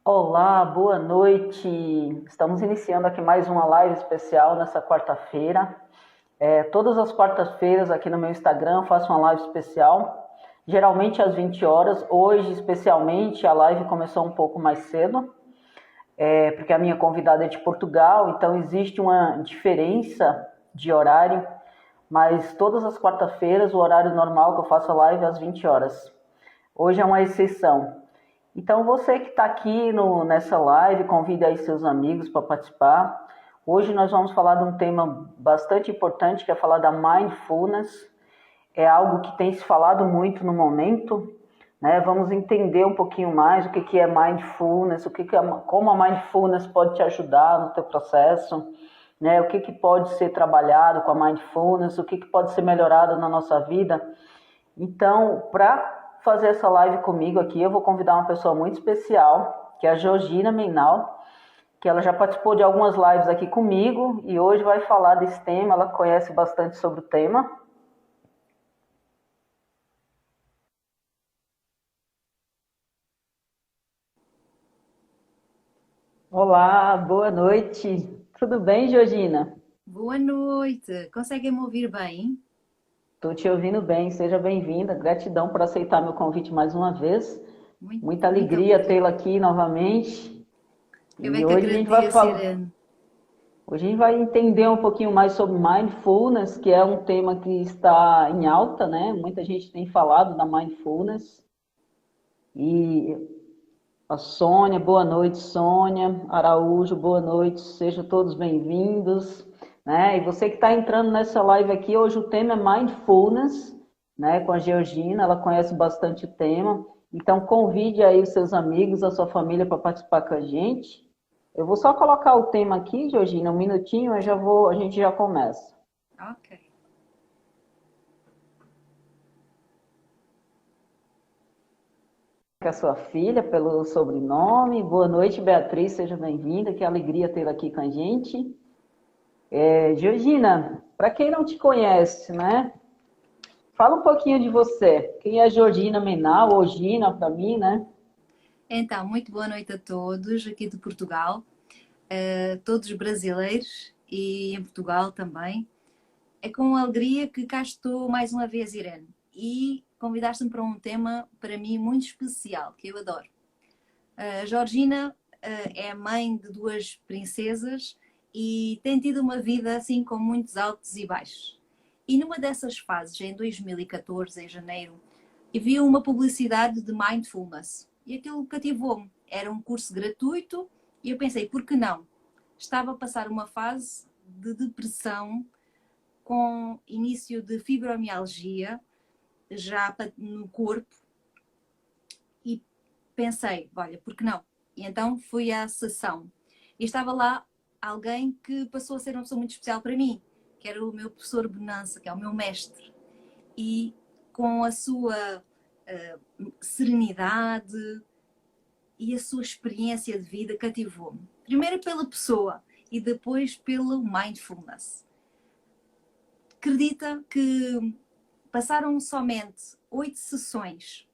Olá, boa noite. Estamos iniciando aqui mais uma live especial nessa quarta-feira. Todas as quartas-feiras aqui no meu Instagram eu faço uma live especial, geralmente às 20 horas. Hoje, especialmente, a live começou um pouco mais cedo, porque a minha convidada é de Portugal, então existe uma diferença de horário, mas todas as quartas-feiras o horário normal que eu faço a live é às 20 horas. Hoje é uma exceção. Então, você que está aqui nessa live, convide aí seus amigos para participar. Hoje nós vamos falar de um tema bastante importante, que é falar da mindfulness. É algo que tem se falado muito no momento, né? Vamos entender um pouquinho mais o que é mindfulness, como a mindfulness pode te ajudar no teu processo, né? O que pode ser trabalhado com a mindfulness, o que pode ser melhorado na nossa vida. Então, para fazer essa live comigo aqui, eu vou convidar uma pessoa muito especial, que é a Georgina Meinal, que ela já participou de algumas lives aqui comigo e hoje vai falar desse tema. Ela conhece bastante sobre o tema. Olá, boa noite. Tudo bem, Georgina? Boa noite. Conseguem me ouvir bem? Estou te ouvindo bem, seja bem-vinda. Gratidão por aceitar meu convite mais uma vez. Muito, Muita muito alegria tê-la obrigada. aqui novamente. Eu é E que hoje a gente vai agradeço, falar. Irene. Hoje a gente vai entender um pouquinho mais sobre mindfulness, que é um tema que está em alta, né? Muita gente tem falado da mindfulness. E a Sônia, boa noite, Sônia. Araújo, boa noite, sejam todos bem-vindos. Né? E você que está entrando nessa live aqui, hoje o tema é mindfulness, né? Com a Georgina, ela conhece bastante o tema. Então convide aí os seus amigos, a sua família para participar com a gente. Eu vou só colocar o tema aqui, Georgina, um minutinho, a gente já começa. Ok. Com a sua filha, pelo sobrenome. Boa noite, Beatriz, seja bem-vinda, que alegria tê-la aqui com a gente. Georgina, para quem não te conhece, né? Fala um pouquinho de você. Quem é Georgina Menal, ou Gina para mim, né? Então, muito boa noite a todos aqui de Portugal, todos brasileiros e em Portugal também. É com alegria que cá estou mais uma vez, Irene. E convidaste-me para um tema para mim muito especial, que eu adoro. A Georgina é a mãe de duas princesas e tem tido uma vida assim com muitos altos e baixos. E numa dessas fases, em 2014, em janeiro, vi uma publicidade de mindfulness e aquilo cativou-me. Era um curso gratuito e eu pensei, por que não? Estava a passar uma fase de depressão com início de fibromialgia já no corpo e pensei, olha, por que não? E então fui à sessão e estava lá alguém que passou a ser uma pessoa muito especial para mim, que era o meu professor Bonança, que é o meu mestre. E com a sua serenidade e a sua experiência de vida cativou-me. Primeiro pela pessoa e depois pelo mindfulness. Acredita que passaram somente 8 sessões.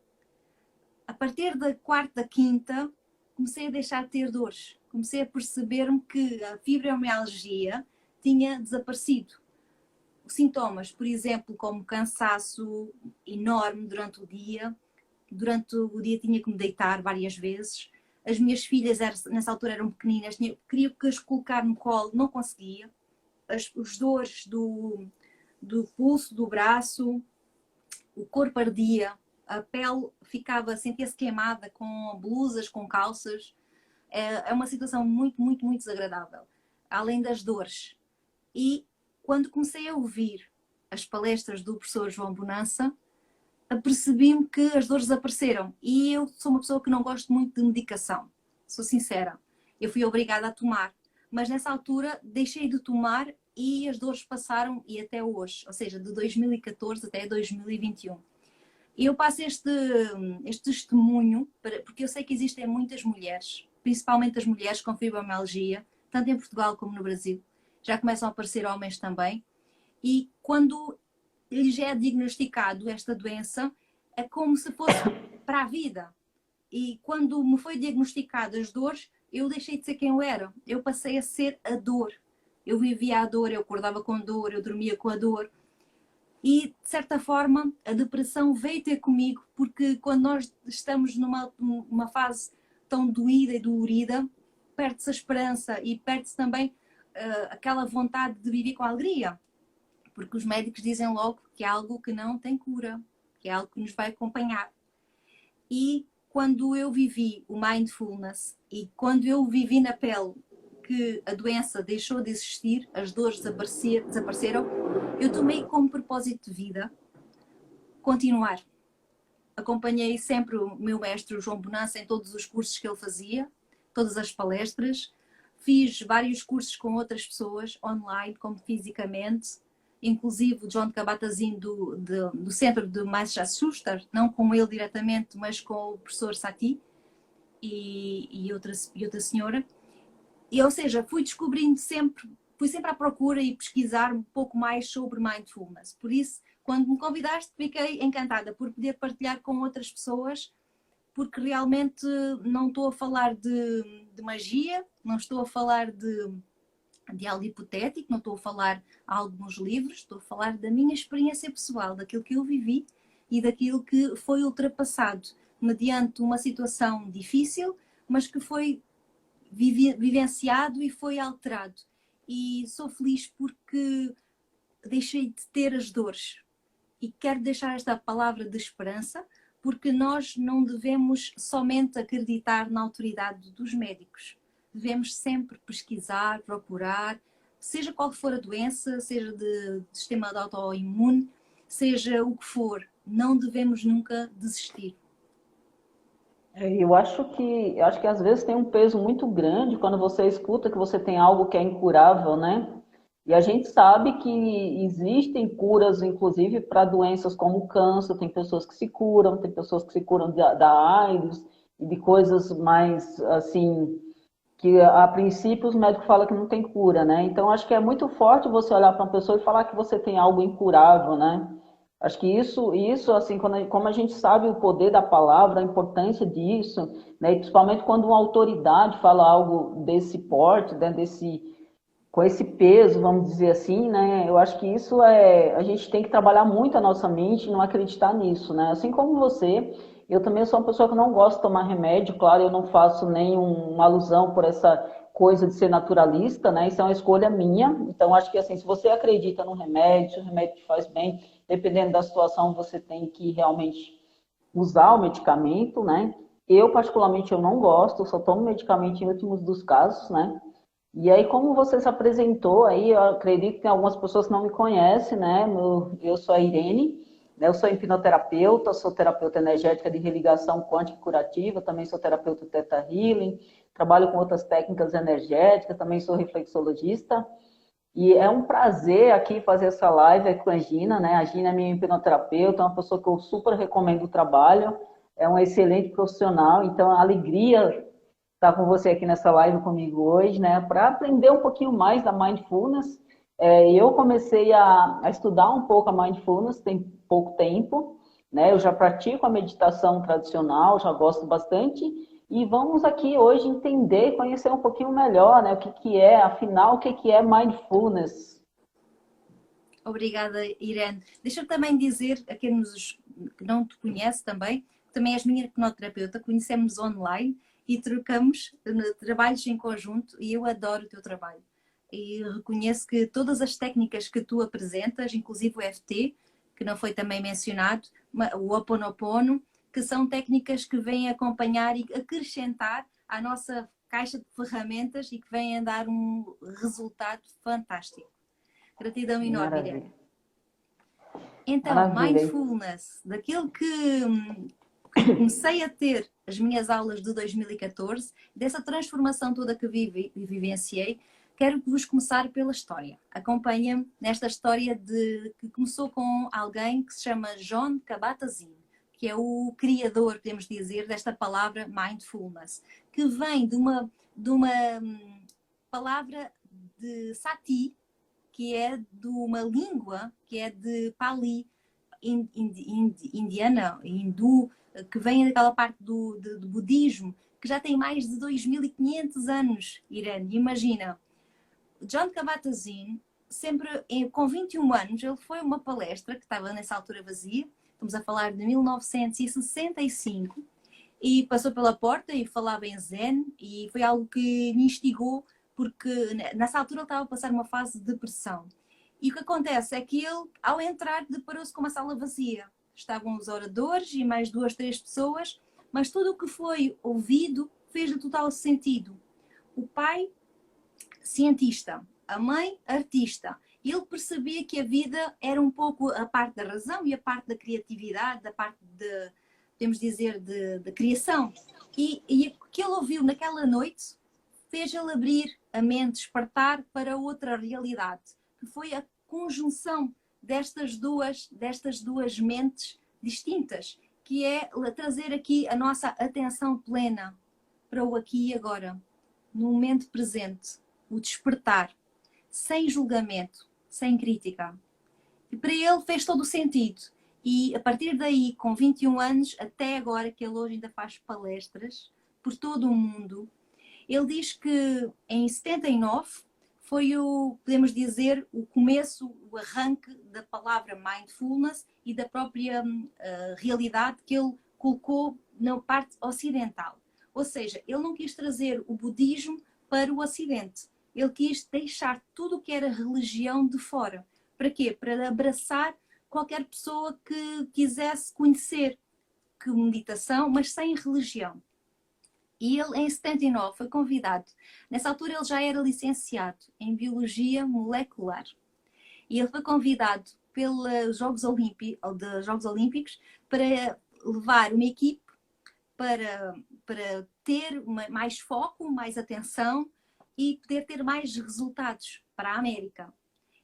A partir da quarta, quinta, comecei a deixar de ter dores. Comecei a perceber-me que a fibromialgia tinha desaparecido. Os sintomas, por exemplo, como cansaço enorme durante o dia tinha que me deitar várias vezes. As minhas filhas nessa altura eram pequeninas, queria que as colocar no colo, não conseguia. Os dores do pulso, do braço, o corpo ardia, a pele ficava, sentia-se queimada com blusas, com calças. É uma situação muito, muito, muito desagradável. Além das dores. E quando comecei a ouvir as palestras do professor João Bonança, apercebi-me que as dores desapareceram. E eu sou uma pessoa que não gosto muito de medicação. Sou sincera. Eu fui obrigada a tomar. Mas nessa altura deixei de tomar e as dores passaram e até hoje. Ou seja, de 2014 até 2021. E eu passo este testemunho, porque eu sei que existem muitas mulheres, principalmente as mulheres com fibromialgia, tanto em Portugal como no Brasil. Já começam a aparecer homens também. E quando lhes é diagnosticado esta doença, é como se fosse para a vida. E quando me foi diagnosticado as dores, eu deixei de ser quem eu era. Eu passei a ser a dor. Eu vivia a dor, eu acordava com dor, eu dormia com a dor. E, de certa forma, a depressão veio ter comigo, porque quando nós estamos numa fase tão doída e dolorida, perde-se a esperança e perde-se também aquela vontade de viver com alegria. Porque os médicos dizem logo que é algo que não tem cura, que é algo que nos vai acompanhar. E quando eu vivi o mindfulness e quando eu vivi na pele que a doença deixou de existir, as dores desapareceram, eu tomei como propósito de vida continuar. Acompanhei sempre o meu mestre, o João Bonança, em todos os cursos que ele fazia, todas as palestras. Fiz vários cursos com outras pessoas, online, como fisicamente. Inclusive o John Kabat-Zinn do centro de Massachusetts, não com ele diretamente, mas com o professor Satie e outra senhora. E, ou seja, fui sempre à procura e pesquisar um pouco mais sobre mindfulness. Por isso, quando me convidaste, fiquei encantada por poder partilhar com outras pessoas, porque realmente não estou a falar de magia, não estou a falar de algo hipotético, não estou a falar algo nos livros, estou a falar da minha experiência pessoal, daquilo que eu vivi e daquilo que foi ultrapassado mediante uma situação difícil, mas que foi vivenciado e foi alterado. E sou feliz porque deixei de ter as dores. E quero deixar esta palavra de esperança, porque nós não devemos somente acreditar na autoridade dos médicos. Devemos sempre pesquisar, procurar, seja qual for a doença, seja de sistema autoimune, seja o que for, não devemos nunca desistir. Eu acho que às vezes tem um peso muito grande quando você escuta que você tem algo que é incurável, né? E a gente sabe que existem curas, inclusive, para doenças como o câncer, tem pessoas que se curam, tem pessoas que se curam da AIDS e de coisas mais, assim, que a princípio os médicos falam que não tem cura, né? Então acho que é muito forte você olhar para uma pessoa e falar que você tem algo incurável, né? Acho que isso assim, como a gente sabe o poder da palavra, a importância disso, né? E principalmente quando uma autoridade fala algo desse porte, né? Com esse peso, vamos dizer assim, né? Eu acho que a gente tem que trabalhar muito a nossa mente e não acreditar nisso, né? Assim como você, eu também sou uma pessoa que não gosto de tomar remédio, claro, eu não faço nenhuma alusão por essa coisa de ser naturalista, né? Isso é uma escolha minha. Então, acho que assim, se você acredita no remédio, se o remédio te faz bem, dependendo da situação, você tem que realmente usar o medicamento, né? Eu, particularmente, eu não gosto, eu só tomo medicamento em últimos dos casos, né? E aí, como você se apresentou aí, eu acredito que tem algumas pessoas que não me conhecem, né? Eu sou a Irene, né? Eu sou hipnoterapeuta, sou terapeuta energética de religação quântica e curativa, também sou terapeuta Theta Healing, trabalho com outras técnicas energéticas, também sou reflexologista. E é um prazer aqui fazer essa live com a Gina, né? A Gina é minha hipnoterapeuta, é uma pessoa que eu super recomendo o trabalho, é uma excelente profissional, então a alegria estar com você aqui nessa live comigo hoje, né? Para aprender um pouquinho mais da Mindfulness. Eu comecei a estudar um pouco a Mindfulness tem pouco tempo, né? Eu já pratico a meditação tradicional, já gosto bastante, e vamos aqui hoje entender, conhecer um pouquinho melhor, né? Afinal, o que é Mindfulness? Obrigada, Irene. Deixa-me também dizer a quem que não te conhece também, que também és minha hipnoterapeuta, conhecemos online e trocamos trabalhos em conjunto e eu adoro o teu trabalho. E reconheço que todas as técnicas que tu apresentas, inclusive o EFT, que não foi também mencionado, o Ho'oponopono, que são técnicas que vêm acompanhar e acrescentar à nossa caixa de ferramentas e que vêm a dar um resultado fantástico. Gratidão enorme, Irene. Então, Maravilha. mindfulness, daquilo que comecei a ter as minhas aulas de 2014, dessa transformação toda que vivenciei, quero vos começar pela história. Acompanha-me nesta história que começou com alguém que se chama John Kabat-Zinn, que é o criador, podemos dizer, desta palavra mindfulness, que vem de uma palavra de Sati, que é de uma língua que é de Pali, indiana, hindu, que vem daquela parte do budismo, que já tem mais de 2500 anos, Irene. Imagina, John Kabat-Zinn, sempre com 21 anos, ele foi a uma palestra que estava nessa altura vazia, estamos a falar de 1965, e passou pela porta e falava em Zen, e foi algo que me instigou, porque nessa altura ele estava a passar uma fase de depressão. E o que acontece é que ele, ao entrar, deparou-se com uma sala vazia. Estavam os oradores e mais 2, 3 pessoas, mas tudo o que foi ouvido fez-lhe total sentido. O pai, cientista, a mãe, artista. Ele percebia que a vida era um pouco a parte da razão e a parte da criatividade, da parte de, podemos dizer, de criação. E o que ele ouviu naquela noite fez-ele abrir a mente, despertar para outra realidade, que foi a conjunção destas duas mentes distintas, que é trazer aqui a nossa atenção plena para o aqui e agora, no momento presente, o despertar, sem julgamento, sem crítica. E para ele fez todo o sentido. E a partir daí, com 21 anos, até agora, que ele hoje ainda faz palestras por todo o mundo, ele diz que em 79 foi podemos dizer, o começo, o arranque da palavra mindfulness e da própria realidade que ele colocou na parte ocidental. Ou seja, ele não quis trazer o budismo para o ocidente. Ele quis deixar tudo o que era religião de fora. Para quê? Para abraçar qualquer pessoa que quisesse conhecer que meditação, mas sem religião. E ele, em 79, foi convidado. Nessa altura, ele já era licenciado em Biologia Molecular. E ele foi convidado pelos Jogos Olímpicos para levar uma equipe para ter mais foco, mais atenção e poder ter mais resultados para a América.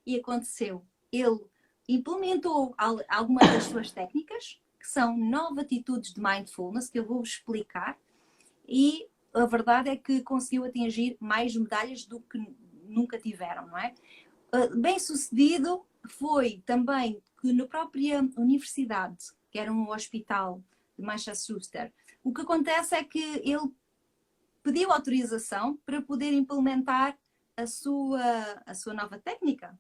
E aconteceu. Ele implementou algumas das suas técnicas, que são 9 atitudes de mindfulness, que eu vou explicar. E a verdade é que conseguiu atingir mais medalhas do que nunca tiveram, não é? Bem sucedido foi também que na própria universidade, que era um hospital de Massachusetts, o que acontece é que ele pediu autorização para poder implementar a sua nova técnica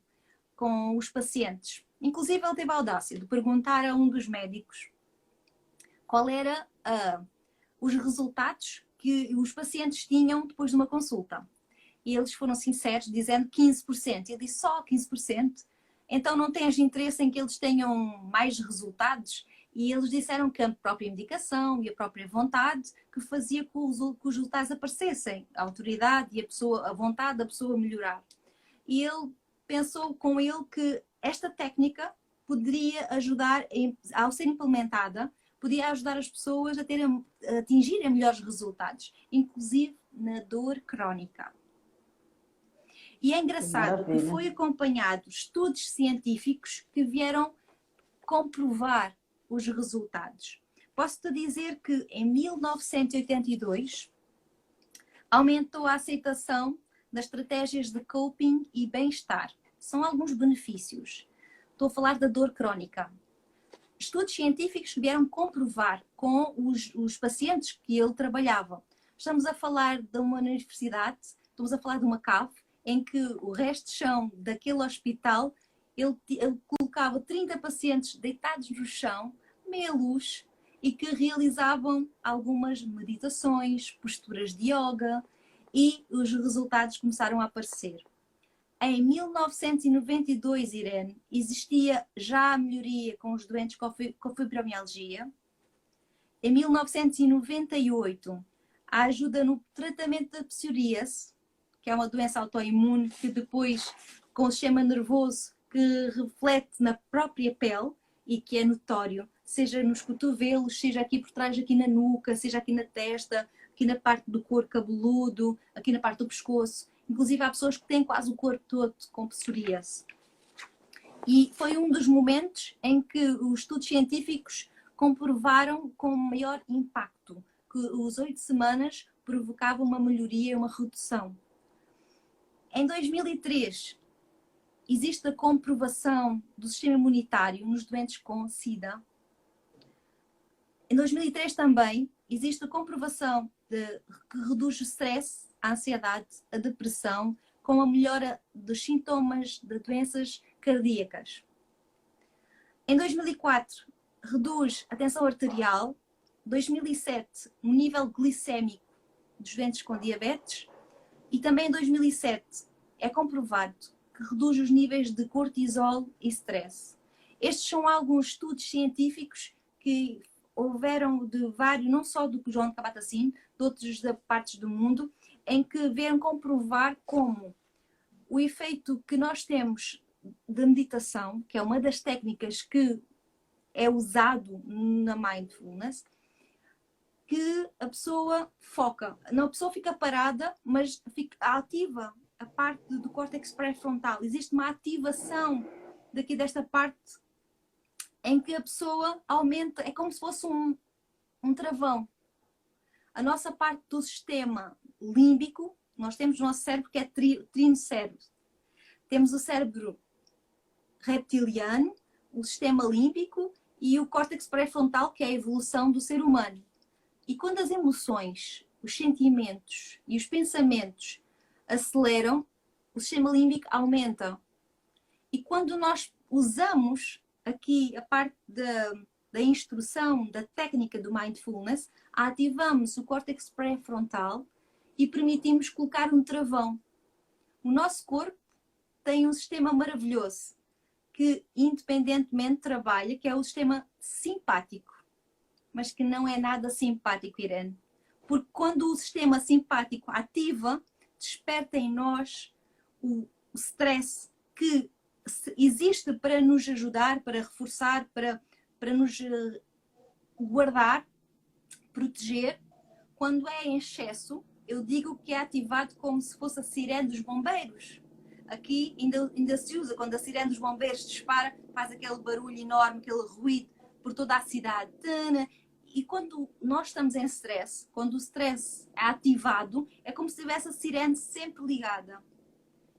com os pacientes. Inclusive ele teve a audácia de perguntar a um dos médicos qual era os resultados que os pacientes tinham depois de uma consulta. E eles foram sinceros, dizendo 15%. Ele disse só 15%? Então não tens interesse em que eles tenham mais resultados? E eles disseram que a própria medicação e a própria vontade que fazia com que os resultados aparecessem. A autoridade e a vontade da pessoa melhorar. E ele pensou com ele que esta técnica poderia ajudar, ao ser implementada, podia ajudar as pessoas a atingirem melhores resultados, inclusive na dor crónica. E é engraçado que foi acompanhado de estudos científicos que vieram comprovar os resultados. Posso-te dizer que em 1982 aumentou a aceitação das estratégias de coping e bem-estar. São alguns benefícios. Estou a falar da dor crónica. Estudos científicos vieram comprovar com os pacientes que ele trabalhava. Estamos a falar de uma universidade, estamos a falar de uma cave, em que o resto de chão daquele hospital, ele colocava 30 pacientes deitados no chão, meia luz, e que realizavam algumas meditações, posturas de yoga, e os resultados começaram a aparecer. Em 1992, Irene, existia já a melhoria com os doentes com fibromialgia. Em 1998, a ajuda no tratamento da psoríase, que é uma doença autoimune que depois, com o sistema nervoso, que reflete na própria pele e que é notório, seja nos cotovelos, seja aqui por trás, aqui na nuca, seja aqui na testa, aqui na parte do couro cabeludo, aqui na parte do pescoço. Inclusive há pessoas que têm quase o corpo todo com psoríase. E foi um dos momentos em que os estudos científicos comprovaram com maior impacto que os 8 semanas provocavam uma melhoria e uma redução. Em 2003, existe a comprovação do sistema imunitário nos doentes com SIDA. Em 2003 também existe a comprovação que reduz o stress, a ansiedade, a depressão, com a melhora dos sintomas de doenças cardíacas. Em 2004, reduz a tensão arterial. 2007, o nível glicémico dos doentes com diabetes. E também em 2007 é comprovado que reduz os níveis de cortisol e stress. Estes são alguns estudos científicos que houveram de vários, não só do John Kabat-Zinn, de outras partes do mundo, em que vieram comprovar como o efeito que nós temos da meditação, que é uma das técnicas que é usado na mindfulness, que a pessoa foca. Não, a pessoa fica parada, mas ativa a parte do córtex pré-frontal. Existe uma ativação desta parte em que a pessoa aumenta, é como se fosse um travão. A nossa parte do sistema límbico, nós temos o nosso cérebro que é trinocérebro. Temos o cérebro reptiliano, o sistema límbico e o córtex pré-frontal, que é a evolução do ser humano. E quando as emoções, os sentimentos e os pensamentos aceleram, o sistema límbico aumenta. E quando nós usamos aqui a parte da instrução, da técnica do mindfulness, ativamos o córtex pré-frontal e permitimos colocar um travão. O nosso corpo tem um sistema maravilhoso que independentemente trabalha, que é o sistema simpático. Mas que não é nada simpático, Irene. Porque quando o sistema simpático ativa, desperta em nós o stress que existe para nos ajudar, para reforçar, para nos guardar, proteger. Quando é em excesso, eu digo que é ativado como se fosse a sirene dos bombeiros. Aqui ainda se usa, quando a sirene dos bombeiros dispara, faz aquele barulho enorme, aquele ruído por toda a cidade. E quando nós estamos em stress, quando o stress é ativado, é como se tivesse a sirene sempre ligada.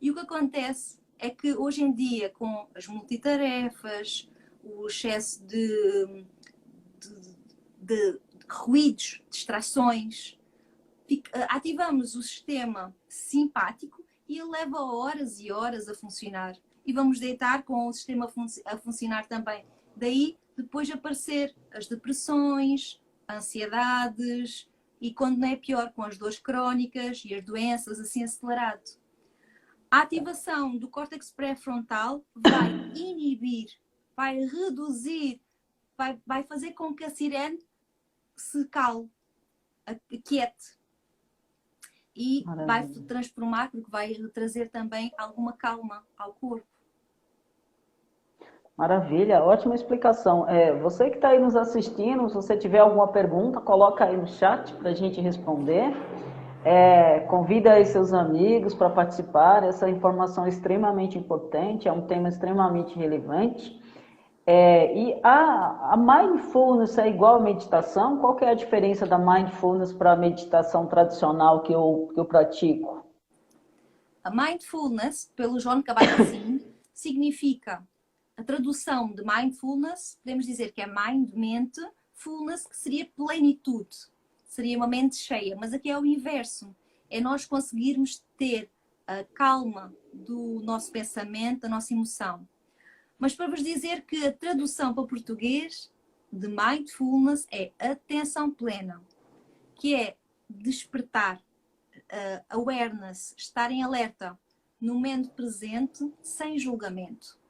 E o que acontece é que hoje em dia, com as multitarefas, o excesso de ruídos, distrações, ativamos o sistema simpático e ele leva horas e horas a funcionar. E vamos deitar com o sistema a funcionar também. Daí, depois aparecer as depressões, ansiedades e, quando não é pior, com as dores crónicas e as doenças assim acelerado. A ativação do córtex pré-frontal vai inibir, vai reduzir, vai fazer com que a sirene se cale, aquiete. E vai transformar, porque vai trazer também alguma calma ao corpo. Maravilha, ótima explicação. Você que está aí nos assistindo, se você tiver alguma pergunta, coloca aí no chat para a gente responder. Convida aí seus amigos para participar. Essa informação é extremamente importante, é um tema extremamente relevante. E a mindfulness é igual à meditação? Qual que é a diferença da mindfulness para a meditação tradicional que eu pratico? A mindfulness, pelo John Kabat-Zinn, significa a tradução de mindfulness, podemos dizer que é mind, mente, fullness, que seria plenitude, seria uma mente cheia, mas aqui é o inverso, é nós conseguirmos ter a calma do nosso pensamento, da nossa emoção. Mas para vos dizer que a tradução para português de mindfulness é atenção plena, que é despertar, awareness, estar em alerta, no momento presente, sem julgamento.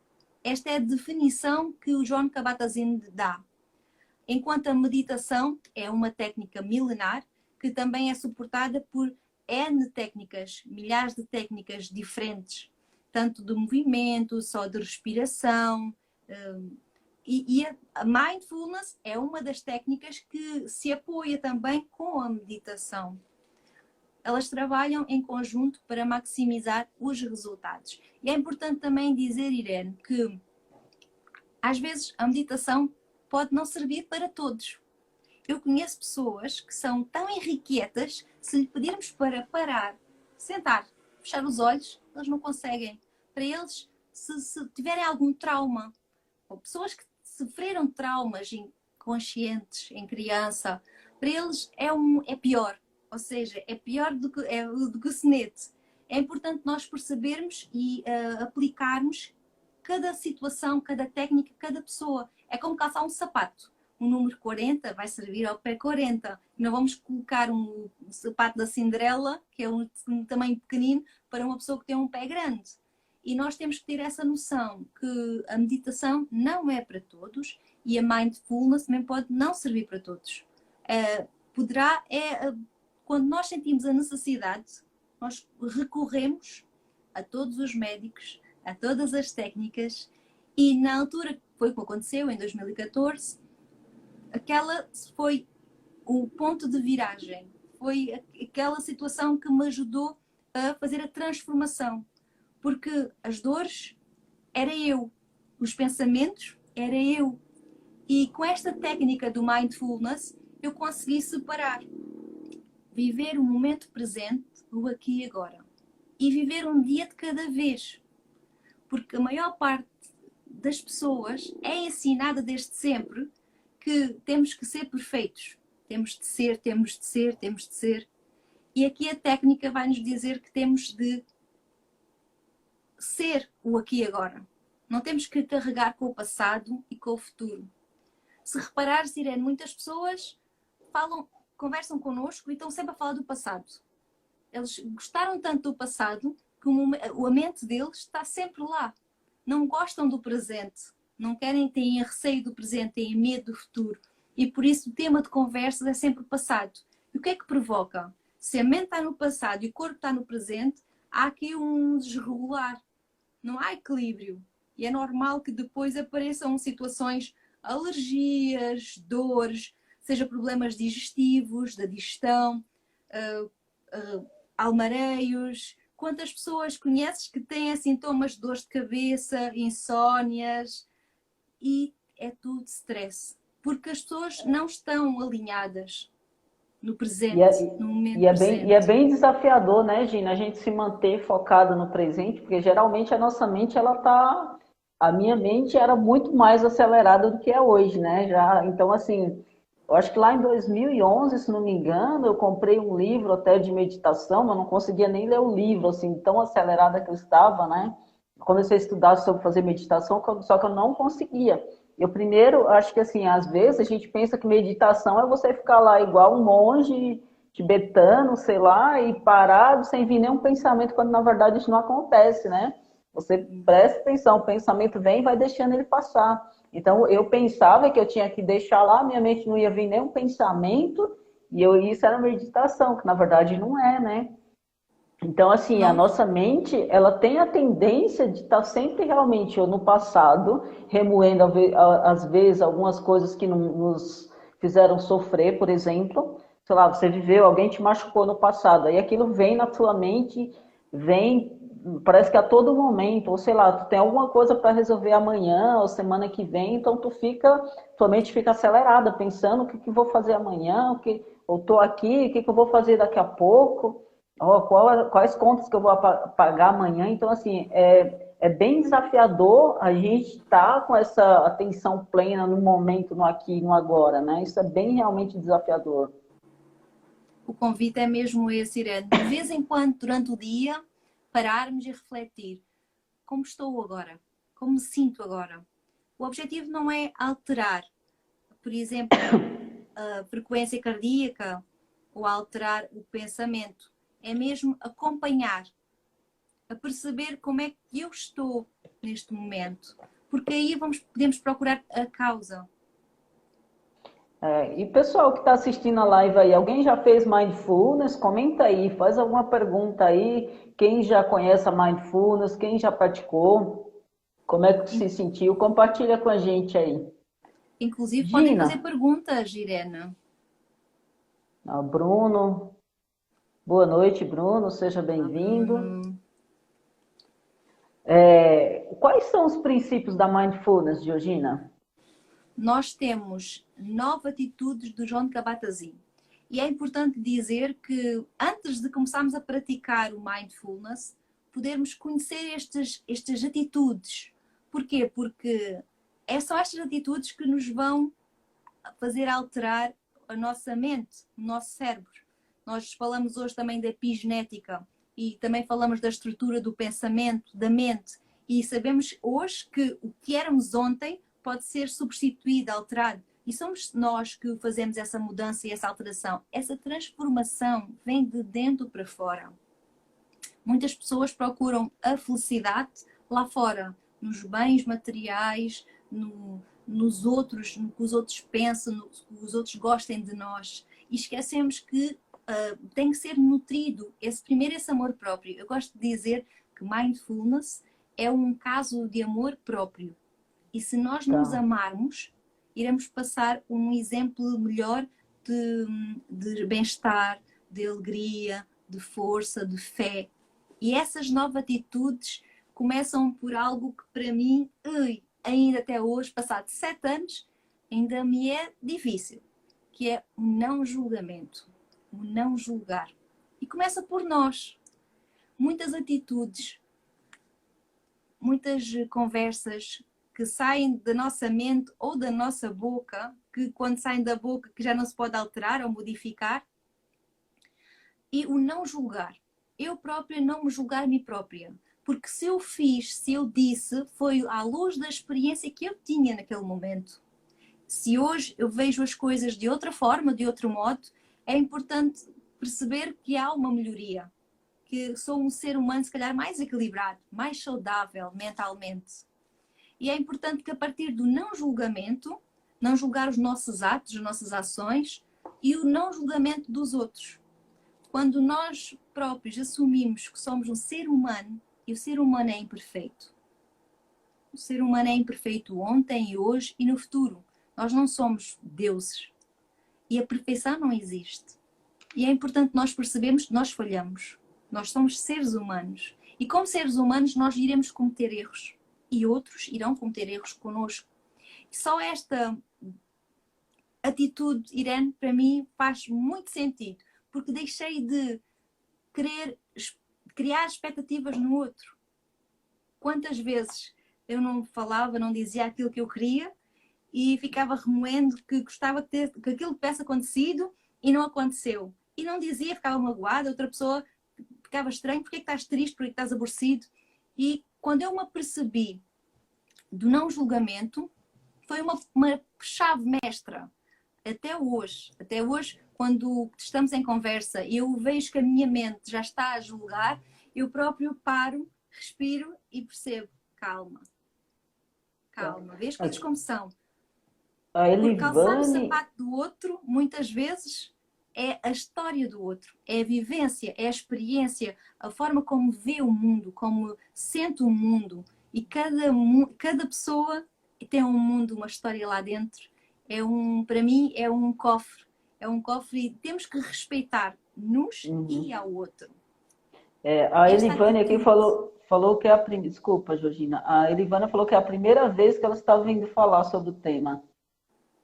Esta é a definição que o John Kabat-Zinn dá. Enquanto a meditação é uma técnica milenar que também é suportada por N técnicas, milhares de técnicas diferentes, tanto de movimento, só de respiração. E a mindfulness é uma das técnicas que se apoia também com a meditação. Elas trabalham em conjunto para maximizar os resultados. E é importante também dizer, Irene, que às vezes a meditação pode não servir para todos. Eu conheço pessoas que são tão irrequietas, se lhe pedirmos para parar, sentar, fechar os olhos, eles não conseguem. Para eles, se tiverem algum trauma, ou pessoas que sofreram traumas inconscientes em criança, para eles é pior. Ou seja, é pior do que o senete. É importante nós percebermos e aplicarmos cada situação, cada técnica, cada pessoa. É como calçar um sapato. O número 40 vai servir ao pé 40. Não vamos colocar um sapato da Cinderela, que é um tamanho pequenino, para uma pessoa que tem um pé grande. E nós temos que ter essa noção que a meditação não é para todos e a mindfulness também pode não servir para todos. Quando nós sentimos a necessidade, nós recorremos a todos os médicos, a todas as técnicas, e na altura, foi como aconteceu em 2014, aquela foi o ponto de viragem, foi aquela situação que me ajudou a fazer a transformação, porque as dores era eu, os pensamentos era eu, e com esta técnica do mindfulness eu consegui separar, viver o momento presente, o aqui e agora, e viver um dia de cada vez, porque a maior parte das pessoas é ensinada desde sempre que temos que ser perfeitos. Temos de ser, temos de ser, temos de ser. E aqui a técnica vai nos dizer que temos de ser o aqui e agora. Não temos que carregar com o passado e com o futuro. Se reparares, Irene, muitas pessoas conversam connosco e estão sempre a falar do passado. Eles gostaram tanto do passado que a mente deles está sempre lá. Não gostam do presente. Não têm receio do presente, têm medo do futuro. E por isso o tema de conversas é sempre o passado. E o que é que provoca? Se a mente está no passado e o corpo está no presente, há aqui um desregular. Não há equilíbrio. E é normal que depois apareçam situações, alergias, dores, seja problemas digestivos, da digestão, almareios. Quantas pessoas conheces que têm sintomas de dores de cabeça, insónias? E é tudo stress. Porque as pessoas não estão alinhadas no presente, no momento presente. E é bem desafiador, né, Gina, a gente se manter focado no presente, porque geralmente a nossa mente, a minha mente era muito mais acelerada do que é hoje, né? Então, assim, eu acho que lá em 2011, se não me engano, eu comprei um livro até de meditação, mas não conseguia nem ler o livro, assim, tão acelerada que eu estava, né? Comecei a estudar sobre fazer meditação, só que eu não conseguia. Eu primeiro, acho que assim, às vezes a gente pensa que meditação é você ficar lá igual um monge tibetano, sei lá, e parado, sem vir nenhum pensamento, quando na verdade isso não acontece, né? Você presta atenção, o pensamento vem e vai deixando ele passar. Então, eu pensava que eu tinha que deixar lá, minha mente não ia vir nenhum pensamento, e isso era meditação, que na verdade não é, né? Então, assim, a nossa mente, ela tem a tendência de estar sempre realmente ou no passado, remoendo às vezes algumas coisas que nos fizeram sofrer, por exemplo. Sei lá, você viveu, alguém te machucou no passado, aí aquilo vem na tua mente, parece que a todo momento, ou sei lá, tu tem alguma coisa para resolver amanhã ou semana que vem, então tua mente fica acelerada, pensando o que vou fazer amanhã, eu tô aqui, o que eu vou fazer daqui a pouco. Quais contas que eu vou pagar amanhã? Então, assim, é bem desafiador a gente estar com essa atenção plena no momento, no aqui e no agora, né? Isso é bem realmente desafiador. O convite é mesmo esse, Irene. De vez em quando, durante o dia, pararmos e refletir. Como estou agora? Como me sinto agora? O objetivo não é alterar, por exemplo, a frequência cardíaca ou alterar o pensamento. É mesmo acompanhar, a perceber como é que eu estou neste momento. Porque aí podemos procurar a causa. E pessoal que está assistindo a live aí, alguém já fez Mindfulness? Comenta aí, faz alguma pergunta aí. Quem já conhece a Mindfulness, quem já praticou, como é que se sentiu? Compartilha com a gente aí. Inclusive, podem fazer perguntas, Irene. Bruno. Boa noite, Bruno. Seja bem-vindo. Quais são os princípios da Mindfulness, Georgina? Nós temos 9 atitudes do Jon Kabat-Zinn. E é importante dizer que antes de começarmos a praticar o Mindfulness, podermos conhecer estas atitudes. Porquê? Porque são estas atitudes que nos vão fazer alterar a nossa mente, o nosso cérebro. Nós falamos hoje também da epigenética e também falamos da estrutura do pensamento, da mente. E sabemos hoje que o que éramos ontem pode ser substituído, alterado. E somos nós que fazemos essa mudança e essa alteração. Essa transformação vem de dentro para fora. Muitas pessoas procuram a felicidade lá fora, nos bens materiais, nos outros, no que os outros pensam, no que os outros gostem de nós. E esquecemos que tem que ser nutrido esse amor próprio. Eu gosto de dizer que mindfulness é um caso de amor próprio. E se nós nos amarmos, iremos passar um exemplo melhor de bem-estar, de alegria, de força, de fé. E essas novas atitudes começam por algo que para mim, ainda até hoje, passado 7 anos, ainda me é difícil, que é o não julgamento, o não julgar. E começa por nós. Muitas atitudes, muitas conversas que saem da nossa mente ou da nossa boca, que quando saem da boca que já não se pode alterar ou modificar, e o não julgar. Eu própria não me julgar a mim própria. Porque se eu fiz, se eu disse, foi à luz da experiência que eu tinha naquele momento. Se hoje eu vejo as coisas de outra forma, de outro modo, é importante perceber que há uma melhoria. Que sou um ser humano, se calhar, mais equilibrado, mais saudável mentalmente. E é importante que a partir do não julgamento, não julgar os nossos atos, as nossas ações e o não julgamento dos outros. Quando nós próprios assumimos que somos um ser humano e o ser humano é imperfeito. O ser humano é imperfeito ontem e hoje e no futuro. Nós não somos deuses. E a perfeição não existe. E é importante nós percebermos que nós falhamos. Nós somos seres humanos. E como seres humanos nós iremos cometer erros. E outros irão cometer erros connosco. Só esta atitude, Irene, para mim faz muito sentido. Porque deixei de querer criar expectativas no outro. Quantas vezes eu não falava, não dizia aquilo que eu queria e ficava remoendo que gostava de ter, que aquilo tivesse acontecido e não aconteceu. E não dizia, ficava magoada, outra pessoa ficava estranho, porque é que estás triste, porque é que estás aborrecido? E quando eu me apercebi do não julgamento, foi uma chave mestra. Até hoje, quando estamos em conversa e eu vejo que a minha mente já está a julgar, eu próprio paro, respiro e percebo, calma, vês coisas como são. Porque calçar o sapato do outro, muitas vezes, é a história do outro, é a vivência, é a experiência, a forma como vê o mundo, como sente o mundo. E cada pessoa tem um mundo, uma história lá dentro. Para mim, é um cofre. É um cofre e temos que respeitar-nos e ao outro. A Elivânia aqui falou que é a primeira... Desculpa, Georgina. A Elivânia falou que é a primeira vez que ela está ouvindo falar sobre o tema.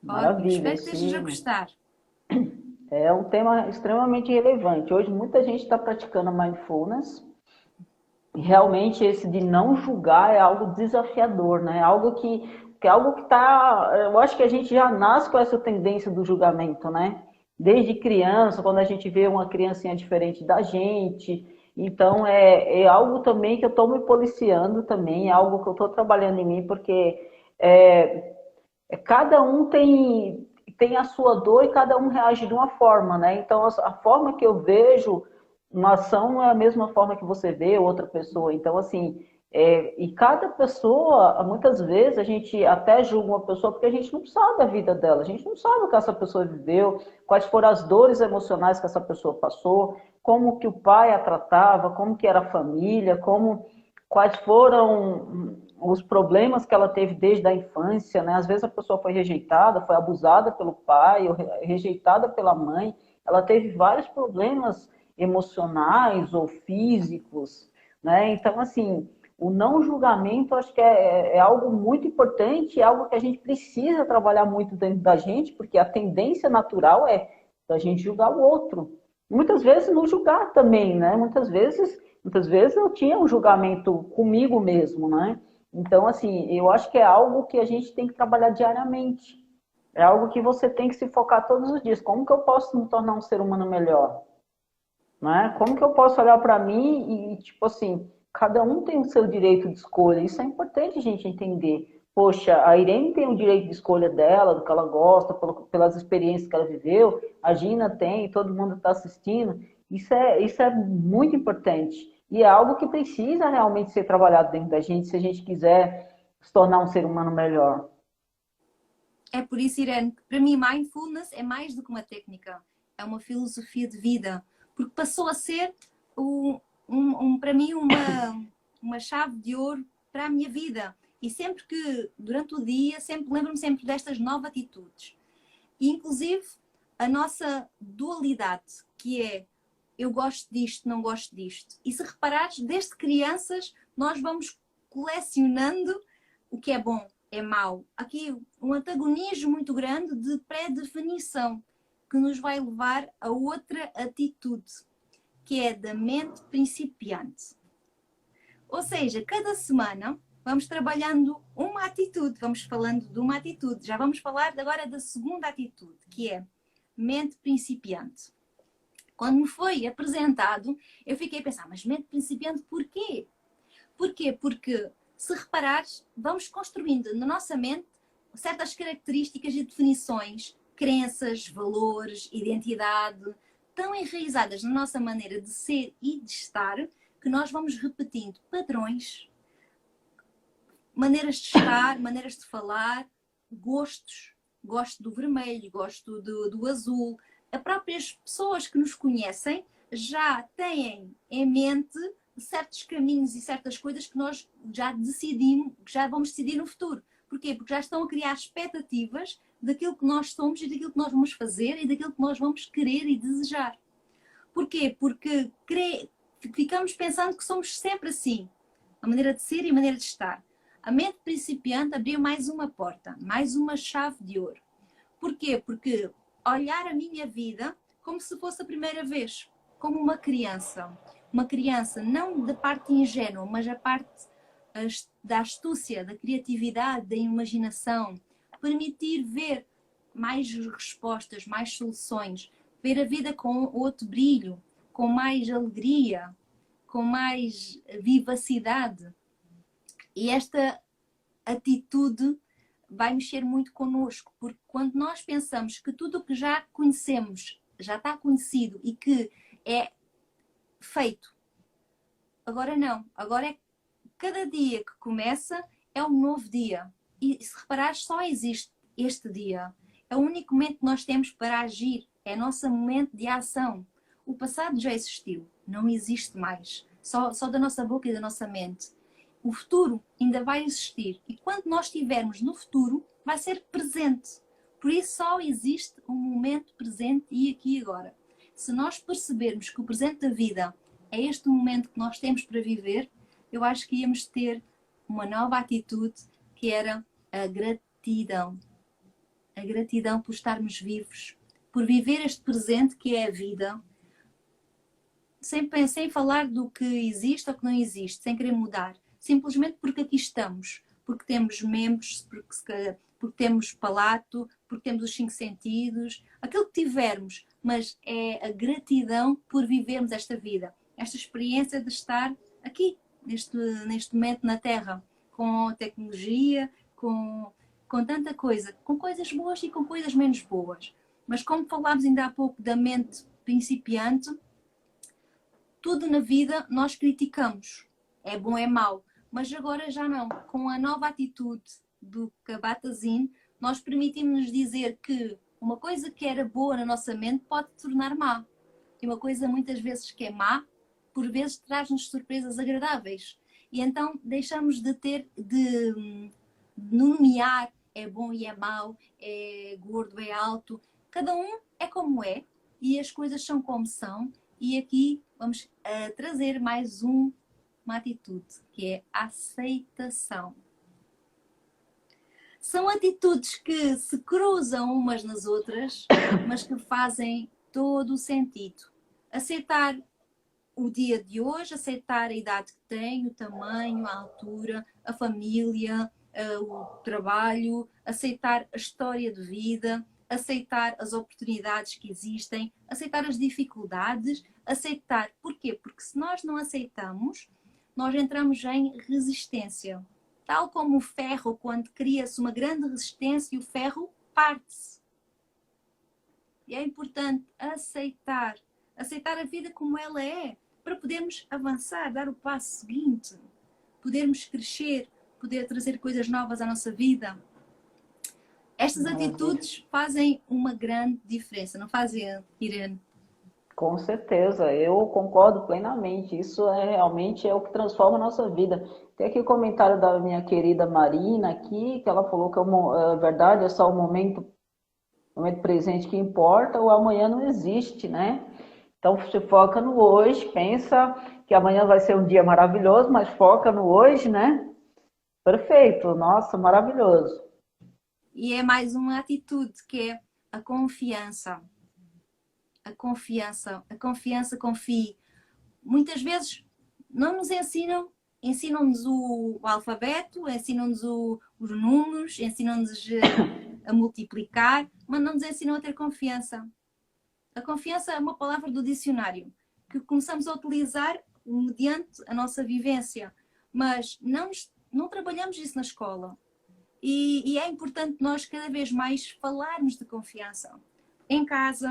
Maravilha. Espero que estejas a gostar. É um tema extremamente relevante. Hoje muita gente está praticando mindfulness. E realmente esse de não julgar é algo desafiador, né? Algo que está... Eu acho que a gente já nasce com essa tendência do julgamento, né? Desde criança, quando a gente vê uma criancinha diferente da gente. Então, é algo também que eu estou me policiando também, é algo que eu estou trabalhando em mim, porque cada um tem a sua dor e cada um reage de uma forma, né? Então, a forma que eu vejo uma ação não é a mesma forma que você vê outra pessoa. Então, assim, e cada pessoa, muitas vezes, a gente até julga uma pessoa porque a gente não sabe a vida dela, a gente não sabe o que essa pessoa viveu, quais foram as dores emocionais que essa pessoa passou, como que o pai a tratava, como que era a família, quais foram os problemas que ela teve desde a infância, né? Às vezes a pessoa foi rejeitada, foi abusada pelo pai, ou rejeitada pela mãe, ela teve vários problemas emocionais ou físicos, né? Então, assim, o não julgamento, acho que é algo muito importante, é algo que a gente precisa trabalhar muito dentro da gente, porque a tendência natural é a gente julgar o outro. Muitas vezes não julgar também, né? Muitas vezes muitas vezes eu tinha um julgamento comigo mesmo, né? Então, assim, eu acho que é algo que a gente tem que trabalhar diariamente. É algo que você tem que se focar todos os dias. Como que eu posso me tornar um ser humano melhor? Né? Como que eu posso olhar para mim e, tipo assim, cada um tem o seu direito de escolha. Isso é importante a gente entender. Poxa, a Irene tem o direito de escolha dela, do que ela gosta, pelas experiências que ela viveu. A Gina tem, todo mundo está assistindo. Isso é muito importante. E é algo que precisa realmente ser trabalhado dentro da gente, se a gente quiser se tornar um ser humano melhor. É por isso, Irene, que para mim mindfulness é mais do que uma técnica, é uma filosofia de vida, porque passou a ser para mim uma chave de ouro para a minha vida. E sempre que, durante o dia, lembro-me sempre destas 9 atitudes. E, inclusive, a nossa dualidade, que é eu gosto disto, não gosto disto. E se reparares, desde crianças, nós vamos colecionando o que é bom, é mau. Aqui um antagonismo muito grande de pré-definição, que nos vai levar a outra atitude, que é da mente principiante. Ou seja, cada semana vamos trabalhando uma atitude, vamos falando de uma atitude. Já vamos falar agora da segunda atitude, que é mente principiante. Quando me foi apresentado, eu fiquei a pensar, mas mente principiante porquê? Porquê? Porque, se reparares, vamos construindo na nossa mente certas características e definições, crenças, valores, identidade, tão enraizadas na nossa maneira de ser e de estar, que nós vamos repetindo padrões, maneiras de estar, maneiras de falar, gostos. Gosto do vermelho, gosto do azul. As próprias pessoas que nos conhecem já têm em mente certos caminhos e certas coisas que nós já decidimos, que já vamos decidir no futuro. Porquê? Porque já estão a criar expectativas daquilo que nós somos e daquilo que nós vamos fazer e daquilo que nós vamos querer e desejar. Porquê? Porque ficamos pensando que somos sempre assim. A maneira de ser e a maneira de estar. A mente principiante abriu mais uma porta, mais uma chave de ouro. Porquê? Porque olhar a minha vida como se fosse a primeira vez, como uma criança. Uma criança não da parte ingênua, mas a parte da astúcia, da criatividade, da imaginação. Permitir ver mais respostas, mais soluções. Ver a vida com outro brilho, com mais alegria, com mais vivacidade. E esta atitude vai mexer muito connosco, porque quando nós pensamos que tudo o que já conhecemos já está conhecido e que é feito, agora não, agora é cada dia que começa é um novo dia. E se reparares, só existe este dia. É o único momento que nós temos para agir, é o nosso momento de ação. O passado já existiu, não existe mais, só da nossa boca e da nossa mente. O futuro ainda vai existir e quando nós estivermos no futuro vai ser presente. Por isso só existe um momento presente e aqui e agora. Se nós percebermos que o presente da vida é este momento que nós temos para viver, eu acho que íamos ter uma nova atitude que era a gratidão. A gratidão por estarmos vivos, por viver este presente que é a vida, sem falar do que existe ou que não existe, sem querer mudar. Simplesmente porque aqui estamos, porque temos membros, porque temos palato, porque temos os 5 sentidos, aquilo que tivermos, mas é a gratidão por vivermos esta vida, esta experiência de estar aqui, neste momento na Terra, com tecnologia, com tanta coisa, com coisas boas e com coisas menos boas. Mas como falámos ainda há pouco da mente principiante, tudo na vida nós criticamos, é bom, é mau. Mas agora já não. Com a nova atitude do Kabat-Zinn, nós permitimos-nos dizer que uma coisa que era boa na nossa mente pode tornar má. E uma coisa muitas vezes que é má, por vezes traz-nos surpresas agradáveis. E então deixamos de nomear é bom e é mau, é gordo, é alto. Cada um é como é e as coisas são como são. E aqui vamos trazer mais uma atitude, que é a aceitação. São atitudes que se cruzam umas nas outras, mas que fazem todo o sentido. Aceitar o dia de hoje, aceitar a idade que tenho, o tamanho, a altura, a família, o trabalho, aceitar a história de vida, aceitar as oportunidades que existem, aceitar as dificuldades, aceitar. Porquê? Porque se nós não aceitamos, nós entramos em resistência. Tal como o ferro, quando cria-se uma grande resistência, o ferro parte-se. E é importante aceitar a vida como ela é, para podermos avançar, dar o passo seguinte, podermos crescer, poder trazer coisas novas à nossa vida. Estas atitudes fazem uma grande diferença, não fazem, Irene? Com certeza, eu concordo plenamente. Isso realmente é o que transforma a nossa vida. Tem aqui o comentário da minha querida Marina aqui, que ela falou que é verdade, é só o momento presente que importa, o amanhã não existe, né? Então você foca no hoje, pensa que amanhã vai ser um dia maravilhoso, mas foca no hoje, né? Perfeito, nossa, maravilhoso. E é mais uma atitude que é a confiança. A confiança, confie. Muitas vezes não nos ensinam-nos o alfabeto, ensinam-nos os números, ensinam-nos a multiplicar, mas não nos ensinam a ter confiança. A confiança é uma palavra do dicionário que começamos a utilizar mediante a nossa vivência, mas não trabalhamos isso na escola. E é importante nós cada vez mais falarmos de confiança em casa,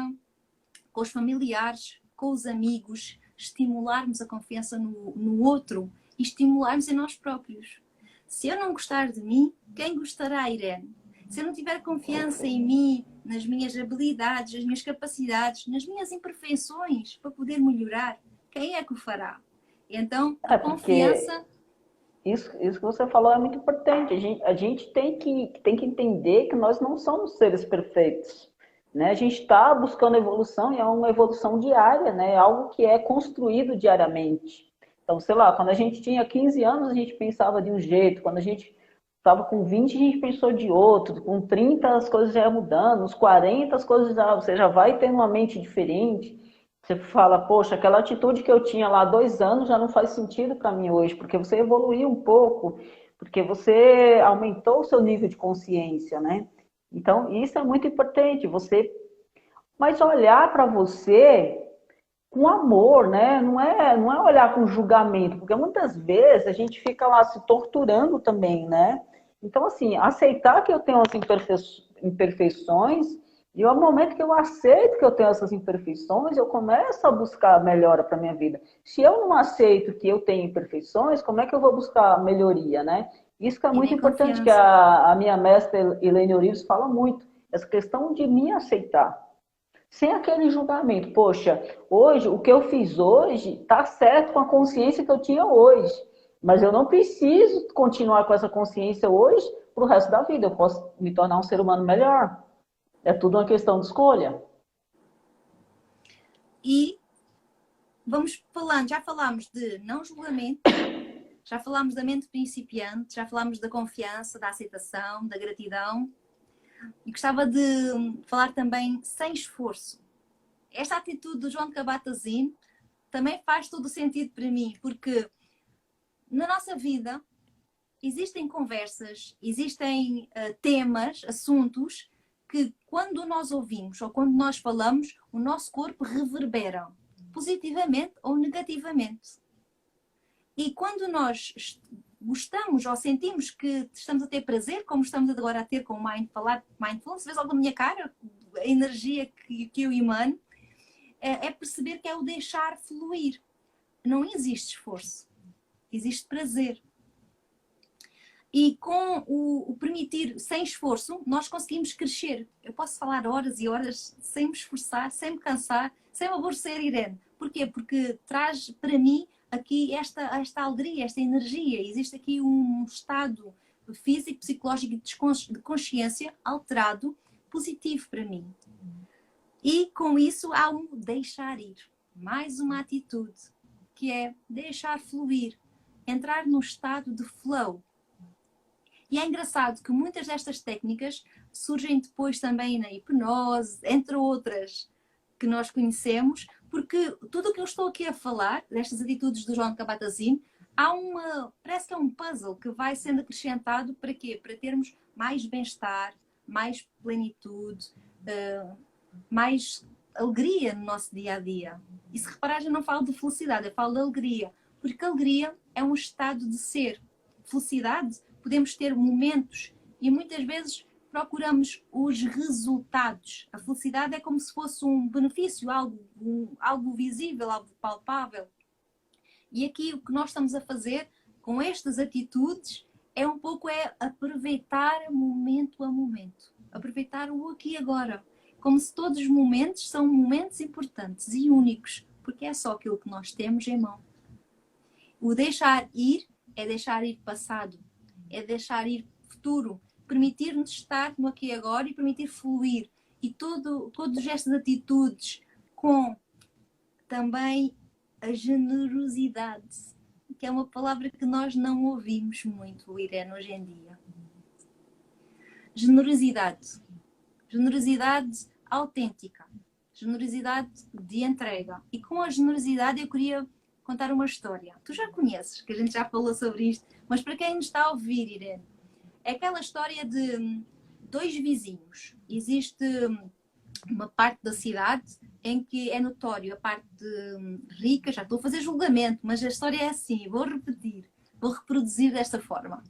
com os familiares, com os amigos, estimularmos a confiança no outro e estimularmos em nós próprios. Se eu não gostar de mim, quem gostará, Irene? Se eu não tiver confiança em mim, nas minhas habilidades, nas minhas capacidades, nas minhas imperfeições para poder melhorar, quem é que o fará? Então, a Porque confiança... isso que você falou é muito importante. A gente tem que entender que nós não somos seres perfeitos, né? A gente está buscando evolução e é uma evolução diária, né? É algo que é construído diariamente. Então, sei lá, quando a gente tinha 15 anos, a gente pensava de um jeito, quando a gente estava com 20, a gente pensou de outro, com 30 as coisas já iam mudando, nos 40 as coisas já, você já vai tendo uma mente diferente. Você fala, poxa, aquela atitude que eu tinha lá há 2 anos já não faz sentido para mim hoje, porque você evoluiu um pouco, porque você aumentou o seu nível de consciência, né? Então, isso é muito importante, mas olhar para você com amor, né? Não é olhar com julgamento, porque muitas vezes a gente fica lá se torturando também, né? Então, assim, aceitar que eu tenho as imperfeições, e ao momento que eu aceito que eu tenho essas imperfeições, eu começo a buscar melhora para minha vida. Se eu não aceito que eu tenho imperfeições, como é que eu vou buscar melhoria, né? Isso que é E muito nem importante, que confiança. a minha mestra Elaine Orives fala muito, essa questão de me aceitar. Sem aquele julgamento. Poxa, hoje, o que eu fiz hoje está certo com a consciência que eu tinha hoje. Mas eu não preciso continuar com essa consciência hoje para o resto da vida. Eu posso me tornar um ser humano melhor. É tudo uma questão de escolha. E vamos falando, já falámos de não julgamento, já falámos da mente principiante, já falámos da confiança, da aceitação, da gratidão. E gostava de falar também sem esforço. Esta atitude do João Kabat-Zinn também faz todo o sentido para mim, porque na nossa vida existem conversas, existem temas, assuntos que quando nós ouvimos ou quando nós falamos, o nosso corpo reverbera, positivamente ou negativamente. E quando nós gostamos ou sentimos que estamos a ter prazer, como estamos agora a ter com o Mindfulness, vês algo na minha cara, a energia que eu emano, é perceber que é o deixar fluir. Não existe esforço, existe prazer. E com o permitir, sem esforço, nós conseguimos crescer. Eu posso falar horas e horas sem me esforçar, sem me cansar, sem me aborrecer, Irene. Porquê? Porque traz para mim aqui esta alegria, esta energia. Existe aqui um estado físico, psicológico de consciência alterado, positivo para mim. E com isso há um deixar ir. Mais uma atitude, que é deixar fluir, entrar no estado de flow. E é engraçado que muitas destas técnicas surgem depois também na hipnose, entre outras que nós conhecemos, Porque tudo o que eu estou aqui a falar, destas atitudes do João Kabat-Zinn, parece que é um puzzle que vai sendo acrescentado para quê? Para termos mais bem-estar, mais plenitude, mais alegria no nosso dia a dia. E se reparar, eu não falo de felicidade, eu falo de alegria. Porque alegria é um estado de ser. Felicidade, podemos ter momentos e muitas vezes procuramos os resultados. A felicidade é como se fosse um benefício, algo visível, algo palpável. E aqui o que nós estamos a fazer com estas atitudes é um pouco aproveitar momento a momento. Aproveitar o aqui e agora. Como se todos os momentos são momentos importantes e únicos, porque é só aquilo que nós temos em mão. O deixar ir é deixar ir passado, é deixar ir futuro, permitir-nos estar no aqui e agora e permitir fluir. E todas estas atitudes com também a generosidade, que é uma palavra que nós não ouvimos muito, Irene, hoje em dia. Generosidade. Generosidade autêntica. Generosidade de entrega. E com a generosidade eu queria contar uma história. Tu já conheces, que a gente já falou sobre isto, mas para quem nos está a ouvir, Irene, é aquela história de dois vizinhos. Existe uma parte da cidade em que é notório a parte rica, já estou a fazer julgamento, mas a história é assim, vou reproduzir desta forma.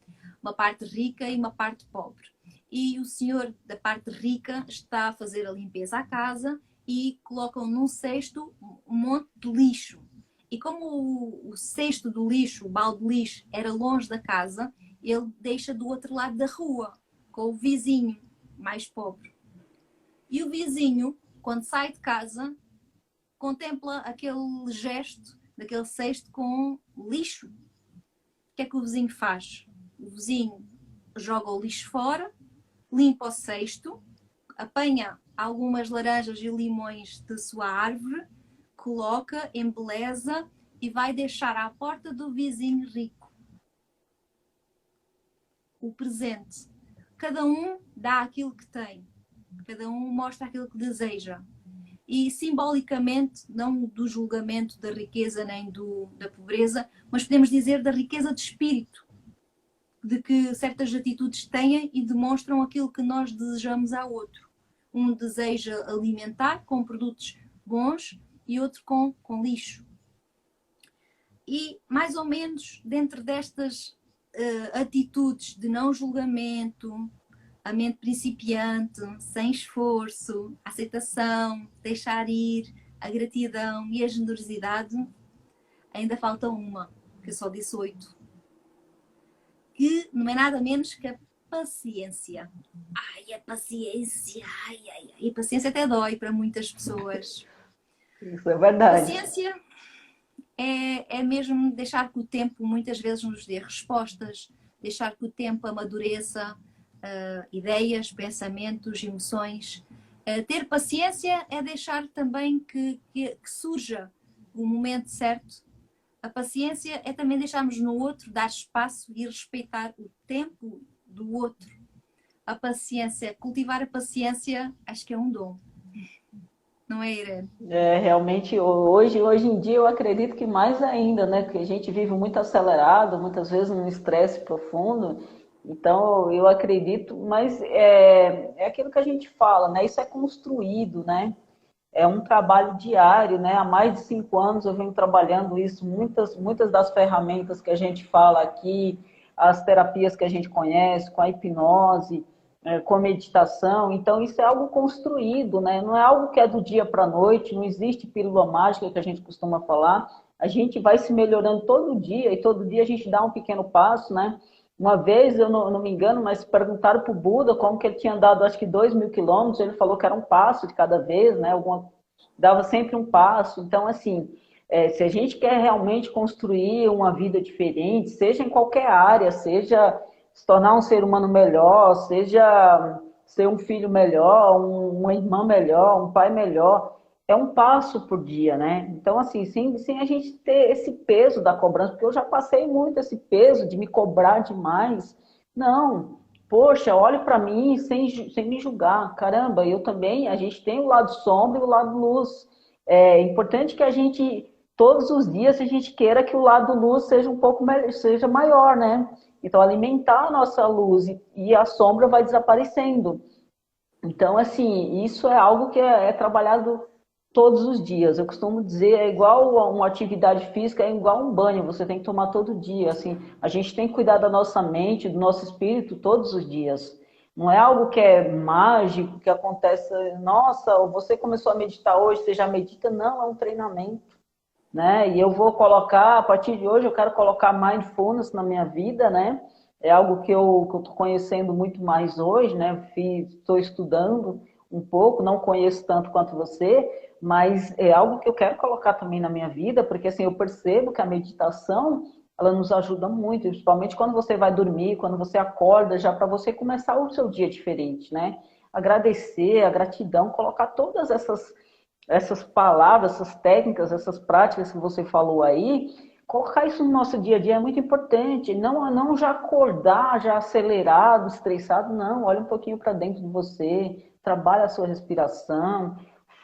Uma parte rica e uma parte pobre. E o senhor da parte rica está a fazer a limpeza à casa e colocam num cesto um monte de lixo. E como o cesto do lixo, o balde de lixo, era longe da casa, ele deixa do outro lado da rua, com o vizinho mais pobre. E o vizinho, quando sai de casa, contempla aquele gesto daquele cesto com lixo. O que é que o vizinho faz? O vizinho joga o lixo fora, limpa o cesto, apanha algumas laranjas e limões da sua árvore, coloca, embeleza e vai deixar à porta do vizinho rico o presente. Cada um dá aquilo que tem. Cada um mostra aquilo que deseja. E simbolicamente, não do julgamento da riqueza nem da pobreza, mas podemos dizer da riqueza de espírito, de que certas atitudes têm e demonstram aquilo que nós desejamos ao outro. Um deseja alimentar com produtos bons e outro com lixo. E mais ou menos dentro destas atitudes de não julgamento, a mente principiante, sem esforço, a aceitação, deixar ir, a gratidão e a generosidade, ainda falta uma, que eu só disse 8. Que não é nada menos que a paciência. Ai, a paciência, ai. E a paciência até dói para muitas pessoas. Isso é verdade. Paciência é mesmo deixar que o tempo muitas vezes nos dê respostas, deixar que o tempo amadureça ideias, pensamentos, emoções. Ter paciência é deixar também que surja o momento certo. A paciência é também deixarmos no outro, dar espaço e respeitar o tempo do outro. A paciência, cultivar a paciência, acho que é um dom. Não é, Irene? Realmente, hoje em dia, eu acredito que mais ainda, né? Porque a gente vive muito acelerado, muitas vezes num estresse profundo. Então, eu acredito, mas é aquilo que a gente fala, né? Isso é construído, né? É um trabalho diário, né? Há mais de 5 anos eu venho trabalhando isso. Muitas das ferramentas que a gente fala aqui, as terapias que a gente conhece, com a hipnose, com a meditação. Então, isso é algo construído, né? Não é algo que é do dia para a noite, não existe pílula mágica que a gente costuma falar. A gente vai se melhorando todo dia e todo dia a gente dá um pequeno passo, né? Uma vez, eu não me engano, mas perguntaram para o Buda como que ele tinha andado, acho que 2.000 quilômetros, ele falou que era um passo de cada vez, né? Dava sempre um passo. Então, assim, se a gente quer realmente construir uma vida diferente, seja em qualquer área, seja se tornar um ser humano melhor, seja ser um filho melhor, uma irmã melhor, um pai melhor, é um passo por dia, né? Então, assim, sem a gente ter esse peso da cobrança, porque eu já passei muito esse peso de me cobrar demais. Não, poxa, olhe para mim sem me julgar. Caramba, eu também, a gente tem o lado sombra e o lado luz. É importante que a gente, todos os dias, a gente queira que o lado luz seja um pouco seja maior, né? Então, alimentar a nossa luz e a sombra vai desaparecendo. Então, assim, isso é algo que é trabalhado todos os dias. Eu costumo dizer, é igual a uma atividade física, é igual um banho, você tem que tomar todo dia. Assim, a gente tem que cuidar da nossa mente, do nosso espírito todos os dias. Não é algo que é mágico, que acontece, nossa, você começou a meditar hoje, você já medita? Não, é um treinamento, né? E eu vou colocar, a partir de hoje, eu quero colocar mindfulness na minha vida, né? É algo que eu estou conhecendo muito mais hoje, né? Estou estudando um pouco, não conheço tanto quanto você, mas é algo que eu quero colocar também na minha vida, porque assim, eu percebo que a meditação, ela nos ajuda muito, principalmente quando você vai dormir, quando você acorda, já para você começar o seu dia diferente, né? Agradecer, a gratidão, colocar todas essas palavras, essas técnicas, essas práticas que você falou aí, colocar isso no nosso dia a dia é muito importante. Não já acordar, já acelerado, estressado, não. Olha um pouquinho para dentro de você, trabalha a sua respiração,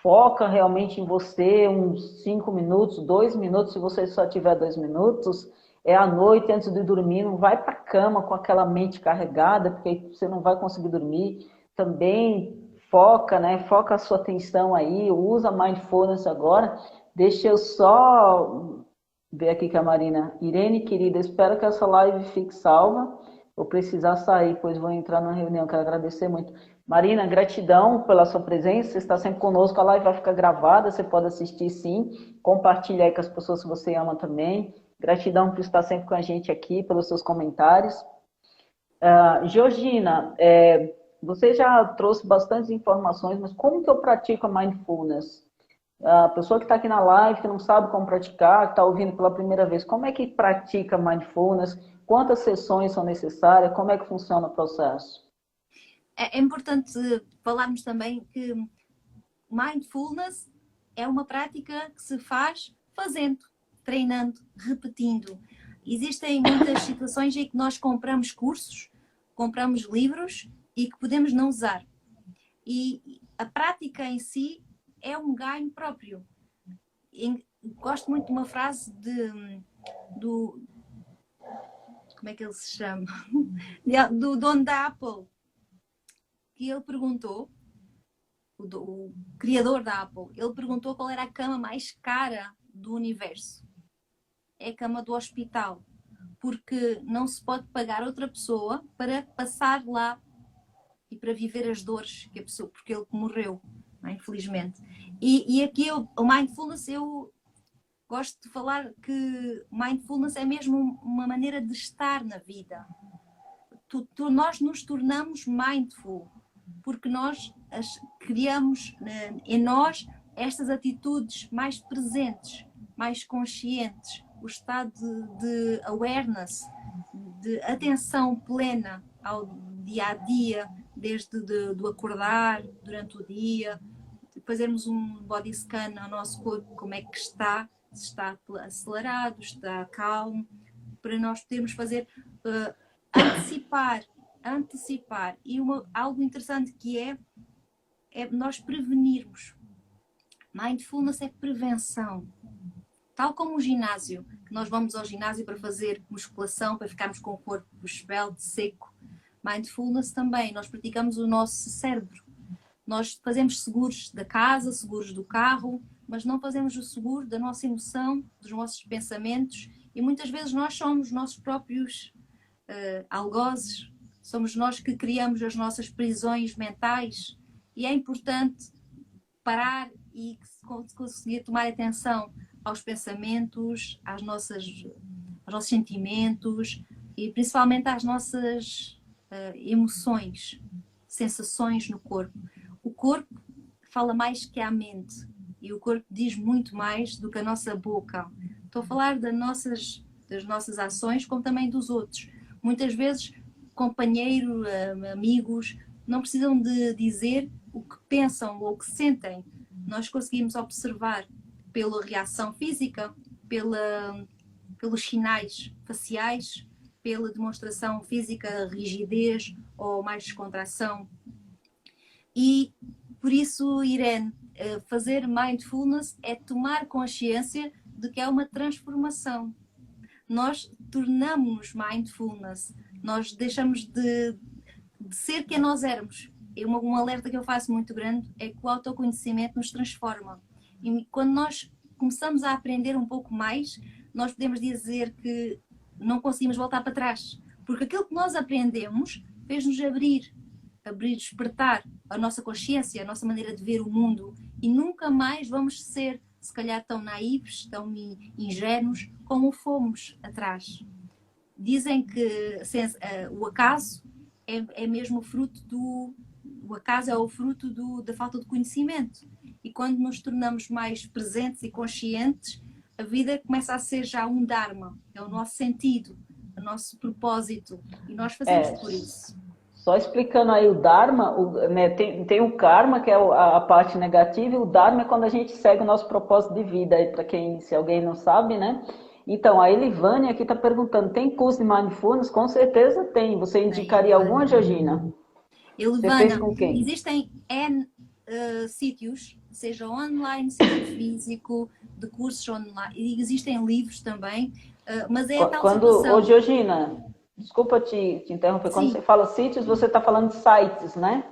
foca realmente em você uns 5 minutos, 2 minutos, se você só tiver 2 minutos. É à noite, antes de dormir, não vai para a cama com aquela mente carregada, porque você não vai conseguir dormir. Também foca, né? Foca a sua atenção aí, usa mindfulness agora. Deixa eu só ver aqui com a Marina. Irene, querida, espero que essa live fique salva. Vou precisar sair, pois vou entrar na reunião. Quero agradecer muito. Marina, gratidão pela sua presença. Você está sempre conosco. A live vai ficar gravada, você pode assistir sim. Compartilha aí com as pessoas que você ama também. Gratidão por estar sempre com a gente aqui, pelos seus comentários. Georgina, você já trouxe bastantes informações, mas como que eu pratico a mindfulness? A pessoa que está aqui na live, que não sabe como praticar, que está ouvindo pela primeira vez, como é que pratica mindfulness? Quantas sessões são necessárias? Como é que funciona o processo? É importante falarmos também que mindfulness é uma prática que se faz fazendo, treinando, repetindo. Existem muitas situações em que nós compramos cursos, compramos livros e que podemos não usar. E a prática em si é um ganho próprio. Gosto muito de uma frase do como é que ele se chama? Do dono da Apple, que ele perguntou, o criador da Apple, ele perguntou qual era a cama mais cara do universo. É a cama do hospital, porque não se pode pagar outra pessoa para passar lá e para viver as dores que a pessoa, porque ele morreu, infelizmente. E aqui o mindfulness, eu gosto de falar que mindfulness é mesmo uma maneira de estar na vida. Nós nos tornamos mindful, porque nós criamos em nós estas atitudes mais presentes, mais conscientes, o estado de awareness, de atenção plena ao dia a dia, desde do acordar durante o dia, fazermos um body scan ao nosso corpo, como é que está, se está acelerado, está calmo, para nós podermos fazer antecipar. E algo interessante que é nós prevenirmos. Mindfulness é prevenção. Tal como o ginásio, que nós vamos ao ginásio para fazer musculação, para ficarmos com o corpo esbelto, seco. Mindfulness também, nós praticamos o nosso cérebro. Nós fazemos seguros da casa, seguros do carro, mas não fazemos o seguro da nossa emoção, dos nossos pensamentos, e muitas vezes nós somos nossos próprios algozes, somos nós que criamos as nossas prisões mentais, e é importante parar e conseguir tomar atenção aos pensamentos, aos nossos sentimentos e principalmente às nossas emoções, sensações no corpo. O corpo fala mais que a mente e o corpo diz muito mais do que a nossa boca. Estou a falar das nossas ações, como também dos outros. Muitas vezes, companheiros, amigos, não precisam de dizer o que pensam ou o que sentem. Nós conseguimos observar pela reação física, pelos sinais faciais, pela demonstração física, rigidez ou mais descontração. E por isso, Irene, Fazer mindfulness é tomar consciência de que é uma transformação. Nós tornamos-nos mindfulness, nós deixamos de ser quem nós éramos. Um alerta que eu faço muito grande é que o autoconhecimento nos transforma. E quando nós começamos a aprender um pouco mais, nós podemos dizer que não conseguimos voltar para trás. Porque aquilo que nós aprendemos fez-nos abrir, despertar a nossa consciência, a nossa maneira de ver o mundo. E nunca mais vamos ser, se calhar, tão naivos, tão ingênuos como fomos atrás. Dizem que o acaso é mesmo fruto do... O acaso é o fruto da falta de conhecimento. E quando nos tornamos mais presentes e conscientes, a vida começa a ser já um dharma. É o nosso sentido, o nosso propósito. E nós fazemos por isso. Só explicando aí o Dharma, né, tem o Karma, que é a parte negativa, e o Dharma é quando a gente segue o nosse propósito de vida. Para quem, se alguém não sabe, né? Então, a Elivânia aqui está perguntando, tem curso de Mindfulness? Com certeza tem. Você indicaria alguma, Georgina? Elivânia, existem N sítios, seja online, seja físico, de cursos online, e existem livros também, mas é a tal situação. Ô, Georgina, desculpa te interromper, quando você fala sítios, você está falando de sites, né?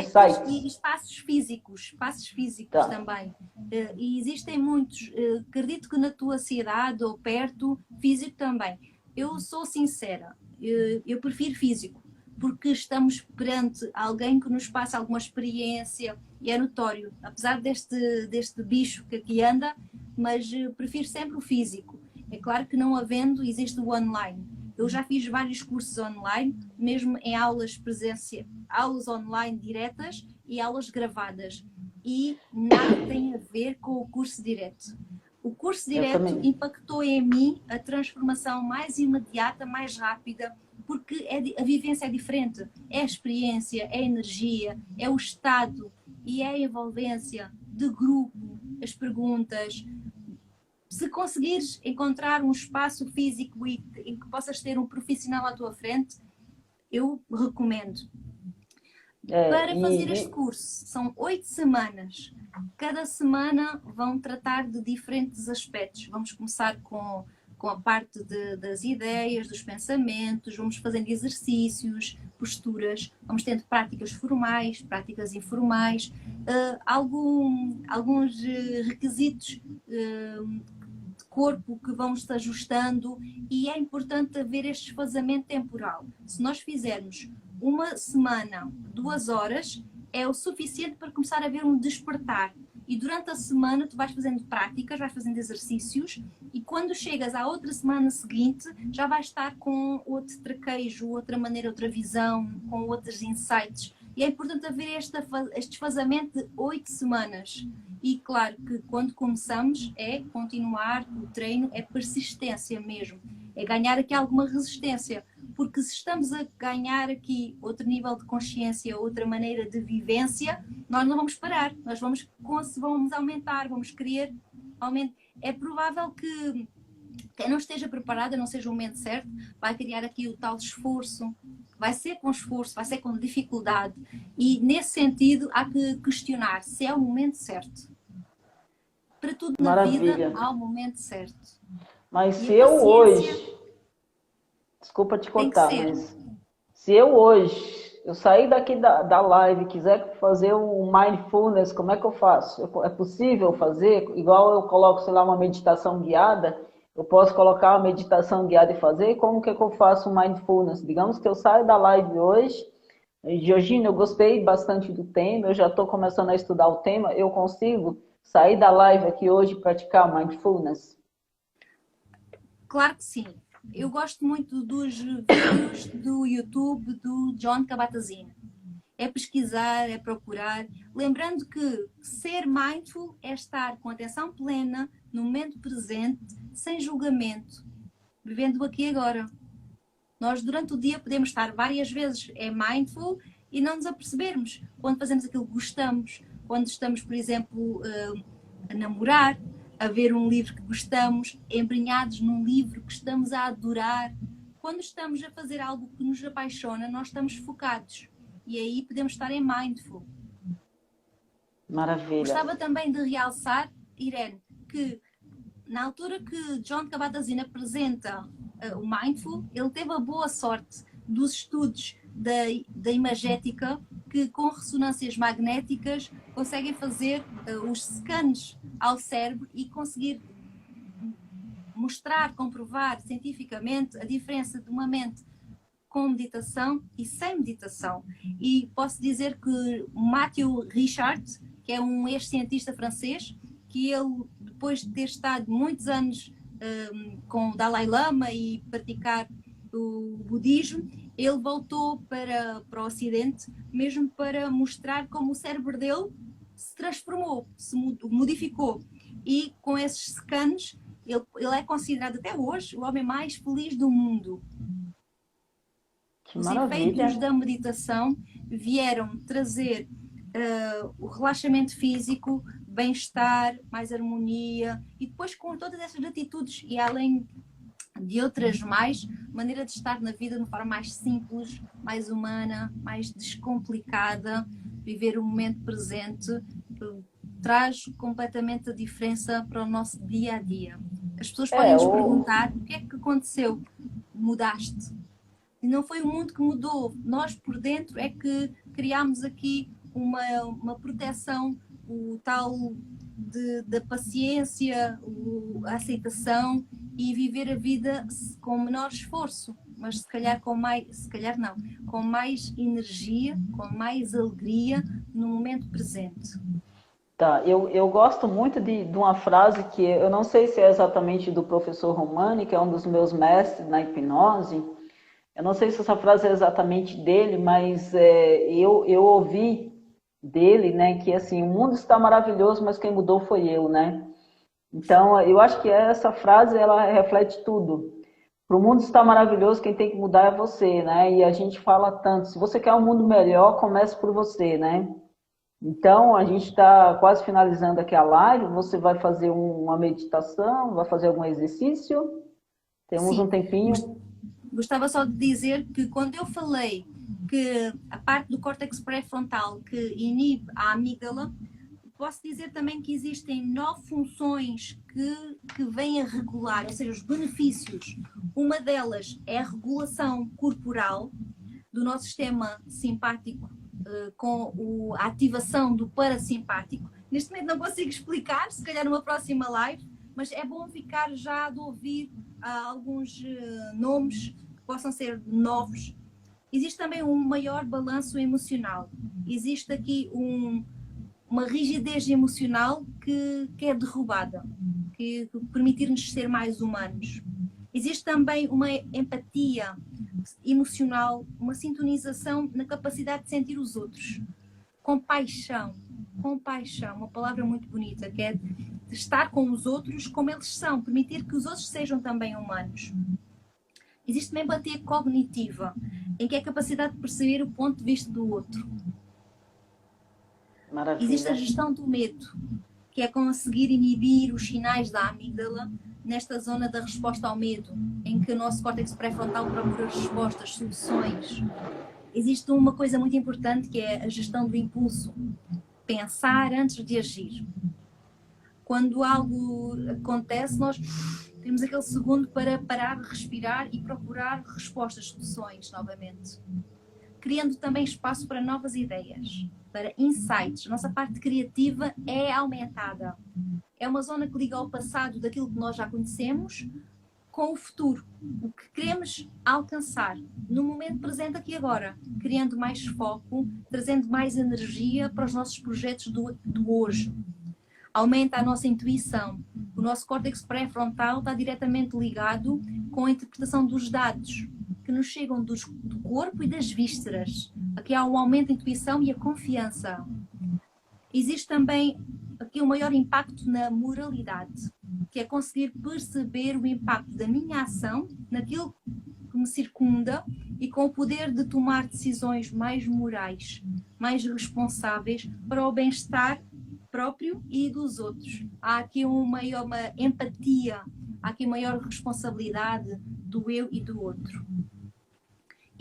Sites e espaços físicos também. E existem muitos, acredito que na tua cidade ou perto, físico também. Eu sou sincera, eu prefiro físico, porque estamos perante alguém que nos passa alguma experiência e é notório, apesar deste bicho que aqui anda, mas prefiro sempre o físico. É claro que não havendo, existe o online. Eu já fiz vários cursos online, mesmo em aulas online diretas e aulas gravadas. E nada tem a ver com o curso direto. O curso direto impactou em mim a transformação mais imediata, mais rápida, porque a vivência é diferente. É a experiência, é a energia, é o estado e é a envolvência de grupo, as perguntas. Se conseguires encontrar um espaço físico em que possas ter um profissional à tua frente, eu recomendo. Para fazer este curso, são 8 semanas. Cada semana vão tratar de diferentes aspectos. Vamos começar com a parte das ideias, dos pensamentos, vamos fazendo exercícios, posturas, vamos tendo práticas formais, práticas informais, alguns requisitos de corpo que vamos ajustando, e é importante haver este desfazamento temporal. Se nós fizermos uma semana, 2 horas, é o suficiente para começar a ver um despertar. E durante a semana tu vais fazendo práticas, vais fazendo exercícios, e quando chegas à outra semana seguinte, já vais estar com outro traquejo, outra maneira, outra visão, com outros insights. E é importante haver este desfazamento de 8 semanas. E claro que quando começamos é continuar, o treino é persistência mesmo. É ganhar aqui alguma resistência. Porque se estamos a ganhar aqui outro nível de consciência, outra maneira de vivência, nós não vamos parar. Nós vamos aumentar, vamos querer aumentar. É provável que quem não esteja preparada, não seja o momento certo, vai criar aqui o tal esforço. Vai ser com esforço, vai ser com dificuldade. E nesse sentido há que questionar se é o momento certo. Para tudo na vida há o momento certo. Mas se eu hoje... Desculpa te cortar, mas se eu hoje, eu sair daqui da live e quiser fazer um mindfulness, como é que eu faço? É possível fazer? Igual eu coloco, sei lá, uma meditação guiada, eu posso colocar uma meditação guiada e fazer? Como que eu faço um mindfulness? Digamos que eu saio da live hoje, Georgina, eu gostei bastante do tema, eu já estou começando a estudar o tema, eu consigo sair da live aqui hoje e praticar mindfulness? Claro que sim. Eu gosto muito dos vídeos do YouTube do Jon Kabat-Zinn. É pesquisar, é procurar. Lembrando que ser mindful é estar com atenção plena, no momento presente, sem julgamento, vivendo aqui e agora. Nós durante o dia podemos estar várias vezes mindful e não nos apercebermos. Quando fazemos aquilo que gostamos, quando estamos, por exemplo, a namorar, a ver um livro que gostamos, embrenhados num livro que estamos a adorar. Quando estamos a fazer algo que nos apaixona, nós estamos focados. E aí podemos estar em mindful. Maravilha. Gostava também de realçar, Irene, que na altura que John Kabat-Zinn apresenta o Mindful, ele teve a boa sorte dos estudos da imagética, que com ressonâncias magnéticas conseguem fazer os scans ao cérebro e conseguir mostrar, comprovar cientificamente a diferença de uma mente com meditação e sem meditação. E posso dizer que Matthew Richard, que é um ex-cientista francês, que ele, depois de ter estado muitos anos com o Dalai Lama e praticar o budismo, ele voltou para o Ocidente mesmo para mostrar como o cérebro dele se transformou, se modificou. E com esses scans, ele é considerado até hoje o homem mais feliz do mundo. Que Os maravilha. efeitos da meditação vieram trazer o relaxamento físico, bem-estar, mais harmonia, e depois com todas essas atitudes e além de outras mais, maneira de estar na vida de uma forma mais simples, mais humana, mais descomplicada, viver o momento presente, traz completamente a diferença para o nosso dia a dia. As pessoas podem nos perguntar: o que é que aconteceu? Mudaste. E não foi o mundo que mudou, nós por dentro é que criámos aqui uma proteção, o tal da paciência, a aceitação e viver a vida com menor esforço, mas se calhar com mais energia, com mais alegria no momento presente. Tá, eu gosto muito de uma frase que eu não sei se é exatamente do professor Romani, que é um dos meus mestres na hipnose. Eu não sei se essa frase é exatamente dele, mas eu ouvi dele, né, que assim, o mundo está maravilhoso, mas quem mudou foi eu, né? Então, eu acho que essa frase, ela reflete tudo. Para o mundo estar maravilhoso, quem tem que mudar é você, né? E a gente fala tanto, se você quer um mundo melhor, comece por você, né? Então, a gente está quase finalizando aqui a live, você vai fazer uma meditação, vai fazer algum exercício? Temos um tempinho. Gostava só de dizer que quando eu falei que a parte do córtex pré-frontal que inibe a amígdala, posso dizer também que existem 9 funções que vêm a regular, ou seja, os benefícios. Uma delas é a regulação corporal do nosso sistema simpático com a ativação do parasimpático. Neste momento não consigo explicar, se calhar numa próxima live, mas é bom ficar já de ouvir alguns nomes que possam ser novos. Existe também um maior balanço emocional. Existe aqui uma rigidez emocional que é derrubada, que permitir-nos ser mais humanos. Existe também uma empatia emocional, uma sintonização na capacidade de sentir os outros. Compaixão, uma palavra muito bonita, que é de estar com os outros como eles são, permitir que os outros sejam também humanos. Existe uma empatia cognitiva, em que é a capacidade de perceber o ponto de vista do outro. Maravilha. Existe a gestão do medo, que é conseguir inibir os sinais da amígdala nesta zona da resposta ao medo, em que o nosso córtex pré-frontal procura respostas, soluções. Existe uma coisa muito importante que é a gestão do impulso. Pensar antes de agir. Quando algo acontece, nós temos aquele segundo para parar, respirar e procurar respostas, soluções novamente. Criando também espaço para novas ideias, para insights. A nossa parte criativa é aumentada. É uma zona que liga ao passado daquilo que nós já conhecemos com o futuro, o que queremos alcançar no momento presente aqui e agora, criando mais foco, trazendo mais energia para os nossos projetos do hoje. Aumenta a nossa intuição. O nosso córtex pré-frontal está diretamente ligado com a interpretação dos dados que nos chegam do corpo e das vísceras. Aqui há um aumento da intuição e a confiança. Existe também aqui um maior impacto na moralidade, que é conseguir perceber o impacto da minha ação naquilo que me circunda e com o poder de tomar decisões mais morais, mais responsáveis para o bem-estar próprio e dos outros. Há aqui uma empatia, há aqui maior responsabilidade do eu e do outro.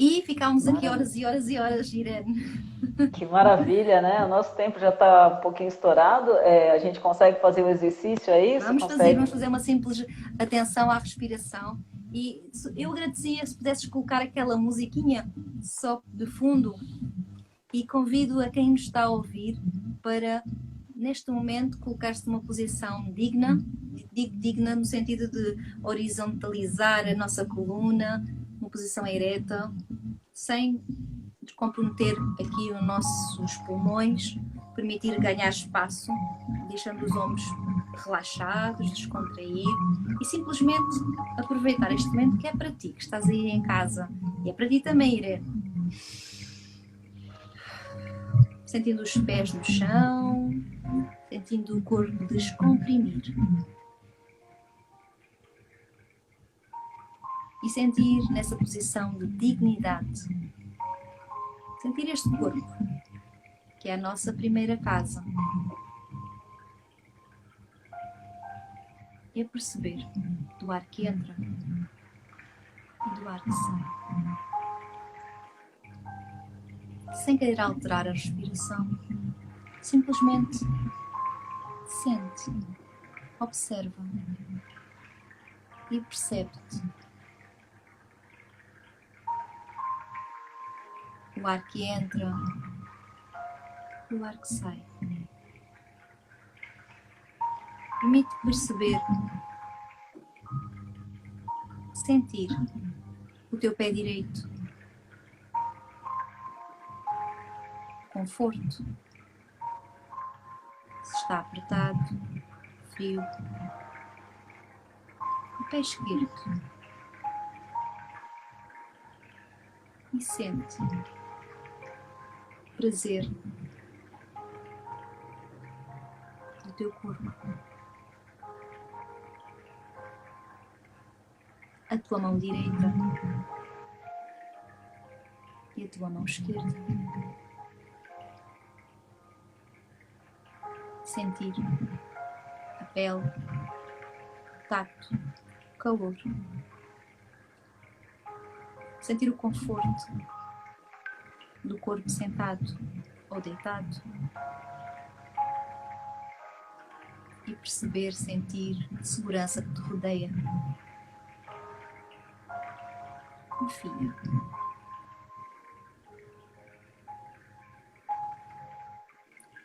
E ficámos aqui Maravilha. horas e horas e horas, Irene. Que maravilha, né? O nosso tempo já está um pouquinho estourado. A gente consegue fazer o exercício aí? Você Vamos consegue? fazer uma simples atenção à respiração. E eu agradecia se pudesses colocar aquela musiquinha só de fundo e convido a quem nos está a ouvir para, neste momento, colocar-se numa posição digna, digo digna no sentido de horizontalizar a nossa coluna, uma posição ereta, sem descomprometer aqui os nossos pulmões, permitir ganhar espaço, deixando os ombros relaxados, descontrair e simplesmente aproveitar este momento que é para ti, que estás aí em casa. E é para ti também, Irene. Sentindo os pés no chão, sentindo o corpo descomprimir. E sentir nessa posição de dignidade. Sentir este corpo, que é a nossa primeira casa. E a perceber do ar que entra e do ar que sai. Sem querer alterar a respiração, simplesmente sente, observa e percebe-te. O ar que entra e o ar que sai. Permite perceber, sentir o teu pé direito, conforto, se está apertado, frio, o pé esquerdo e sente prazer do teu corpo. A tua mão direita e a tua mão esquerda. Sentir a pele, o tato, o calor. Sentir o conforto do corpo sentado ou deitado. E perceber, sentir a segurança que te rodeia. Confia.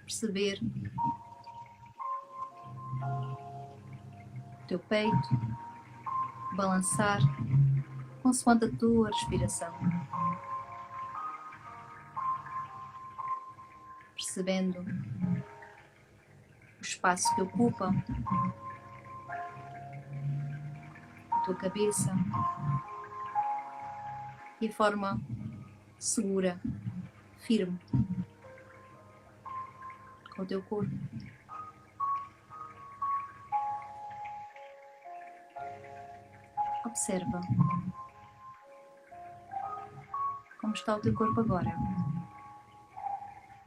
Perceber o teu peito balançar consoante a tua respiração. Percebendo o espaço que ocupa a tua cabeça e a forma segura, firme com o teu corpo. Observa como está o teu corpo agora.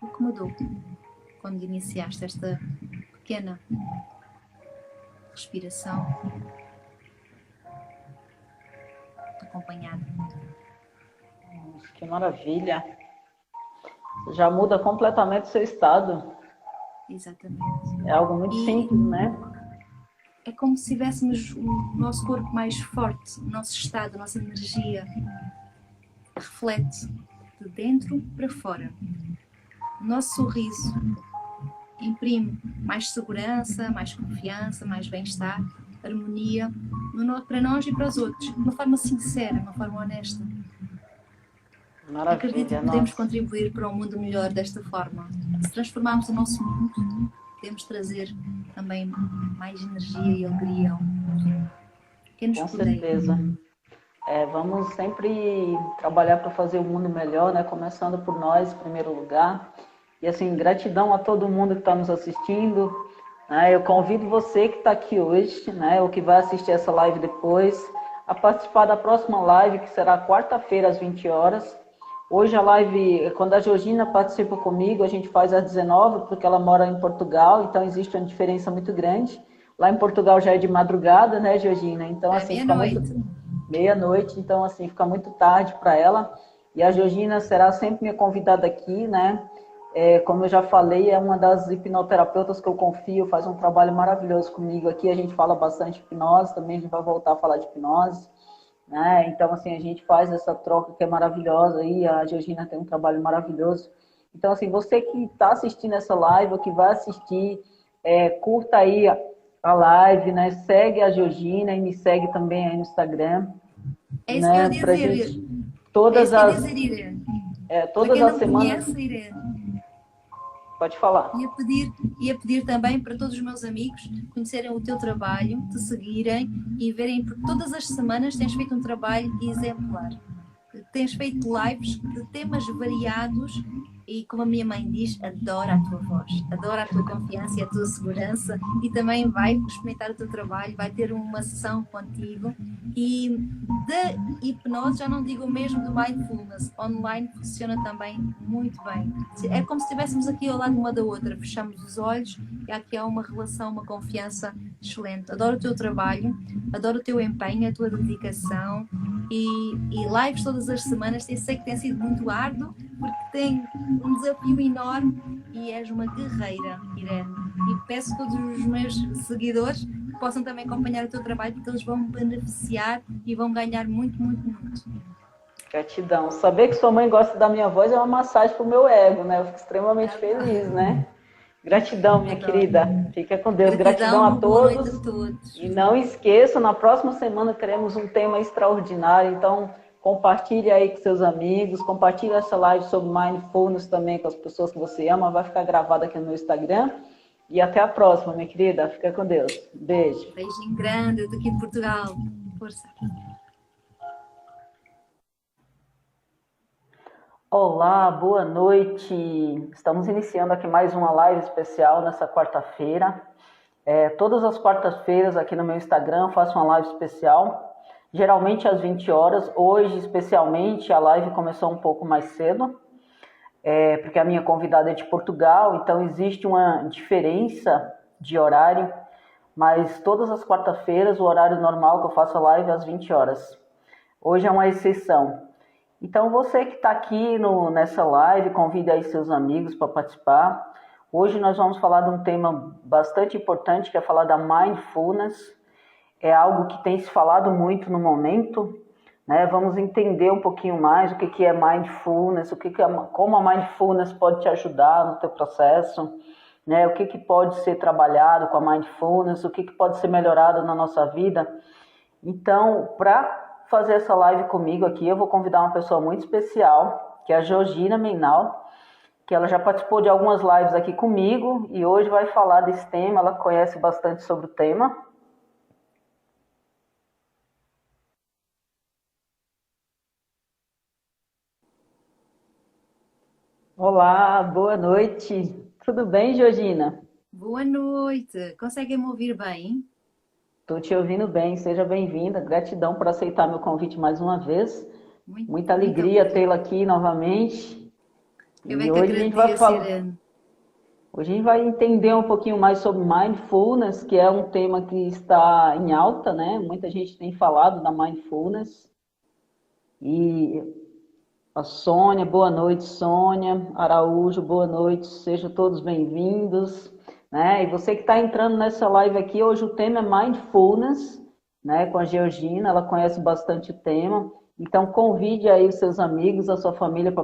O que mudou quando iniciaste esta pequena respiração acompanhada. Que maravilha! Já muda completamente o seu estado. Exatamente. É algo muito simples, né? É como se tivéssemos o nosso corpo mais forte, o nosso estado, a nossa energia reflete de dentro para fora. O nosso sorriso imprime mais segurança, mais confiança, mais bem-estar, harmonia para nós e para os outros, de uma forma sincera, de uma forma honesta. Maravilha, acredito que podemos contribuir para um mundo melhor desta forma. Se transformarmos o nosso mundo, podemos trazer também mais energia e alegria ao mundo. Com certeza. Vamos sempre trabalhar para fazer o mundo melhor, né? Começando por nós, em primeiro lugar. E assim, gratidão a todo mundo que está nos assistindo. Né? Eu convido você que está aqui hoje, né? Ou que vai assistir essa live depois, a participar da próxima live, que será quarta-feira às 20 horas. Hoje a live, quando a Georgina participa comigo, a gente faz às 19, porque ela mora em Portugal, então existe uma diferença muito grande. Lá em Portugal já é de madrugada, né, Georgina? Então, assim, fica muito... meia-noite, então, assim, fica muito tarde para ela. E a Georgina será sempre minha convidada aqui, né? Como eu já falei, é uma das hipnoterapeutas que eu confio, faz um trabalho maravilhoso comigo aqui. A gente fala bastante de hipnose, também a gente vai voltar a falar de hipnose, né? Então, assim, a gente faz essa troca que é maravilhosa e a Georgina tem um trabalho maravilhoso. Então, assim, você que está assistindo essa live, ou que vai assistir, curta aí a live, né? Segue a Georgina e me segue também aí no Instagram, É isso que eu né? ia Pra dizer. gente, É todas isso que eu ia as, dizer, Irene. Para todas quem as não semanas, conhece, Irene, pode falar. ia pedir também para todos os meus amigos conhecerem o teu trabalho, te seguirem e verem, porque todas as semanas tens feito um trabalho exemplar. Tens feito lives de temas variados e, como a minha mãe diz, adora a tua voz, adora a tua confiança e a tua segurança, e também vai experimentar o teu trabalho, vai ter uma sessão contigo. E de hipnose, já não digo o mesmo do mindfulness, online funciona também muito bem. É como se estivéssemos aqui ao lado uma da outra, fechamos os olhos e aqui há uma relação, uma confiança excelente. Adoro o teu trabalho, adoro o teu empenho, a tua dedicação, e lives todas as semanas. Eu sei que tem sido muito árduo, porque tem um desafio enorme e és uma guerreira, Irene. E peço a todos os meus seguidores que possam também acompanhar o teu trabalho, porque eles vão beneficiar e vão ganhar muito, muito, muito. Gratidão. Saber que sua mãe gosta da minha voz é uma massagem pro meu ego, né? Eu fico extremamente feliz, né? Gratidão, minha Adoro. querida. Fica com Deus. Gratidão, Gratidão a uma boa noite a todos. todos. E não esqueça, na próxima semana teremos um tema extraordinário. Então, compartilhe aí com seus amigos. Compartilhe essa live sobre Mindfulness também com as pessoas que você ama. Vai ficar gravada aqui no meu Instagram. E até a próxima, minha querida. Fica com Deus. Beijo. Beijinho grande daqui de Portugal. Força. Olá, boa noite. Estamos iniciando aqui mais uma live especial nessa quarta-feira. Todas as quartas-feiras aqui no meu Instagram eu faço uma live especial, geralmente às 20 horas. Hoje, especialmente, a live começou um pouco mais cedo, porque a minha convidada é de Portugal, então existe uma diferença de horário, mas todas as quartas-feiras o horário normal que eu faço a live é às 20 horas. Hoje é uma exceção. Então, você que está aqui nessa live, convide aí seus amigos para participar. Hoje nós vamos falar de um tema bastante importante, que é falar da Mindfulness. É algo que tem se falado muito no momento, né? Vamos entender um pouquinho mais o que é Mindfulness, como a Mindfulness pode te ajudar no teu processo, né? O que pode ser trabalhado com a Mindfulness, o que pode ser melhorado na nossa vida. Então, para fazer essa live comigo aqui, eu vou convidar uma pessoa muito especial, que é a Georgina Meinal, que ela já participou de algumas lives aqui comigo e hoje vai falar desse tema. Ela conhece bastante sobre o tema. Olá, boa noite. Tudo bem, Georgina? Boa noite. Conseguem me ouvir bem? Estou te ouvindo bem, seja bem-vinda. Gratidão por aceitar meu convite mais uma vez. Muita alegria tê-la aqui novamente. Eu E é que hoje a gente vai agradeço, falar. Irene. Hoje a gente vai entender um pouquinho mais sobre Mindfulness, que é um tema que está em alta, né? Muita gente tem falado da Mindfulness. E a Sônia, boa noite, Sônia. Araújo, boa noite, sejam todos bem-vindos. Né? E você que está entrando nessa live aqui, hoje o tema é Mindfulness, né? Com a Georgina, ela conhece bastante o tema. Então convide aí os seus amigos, a sua família para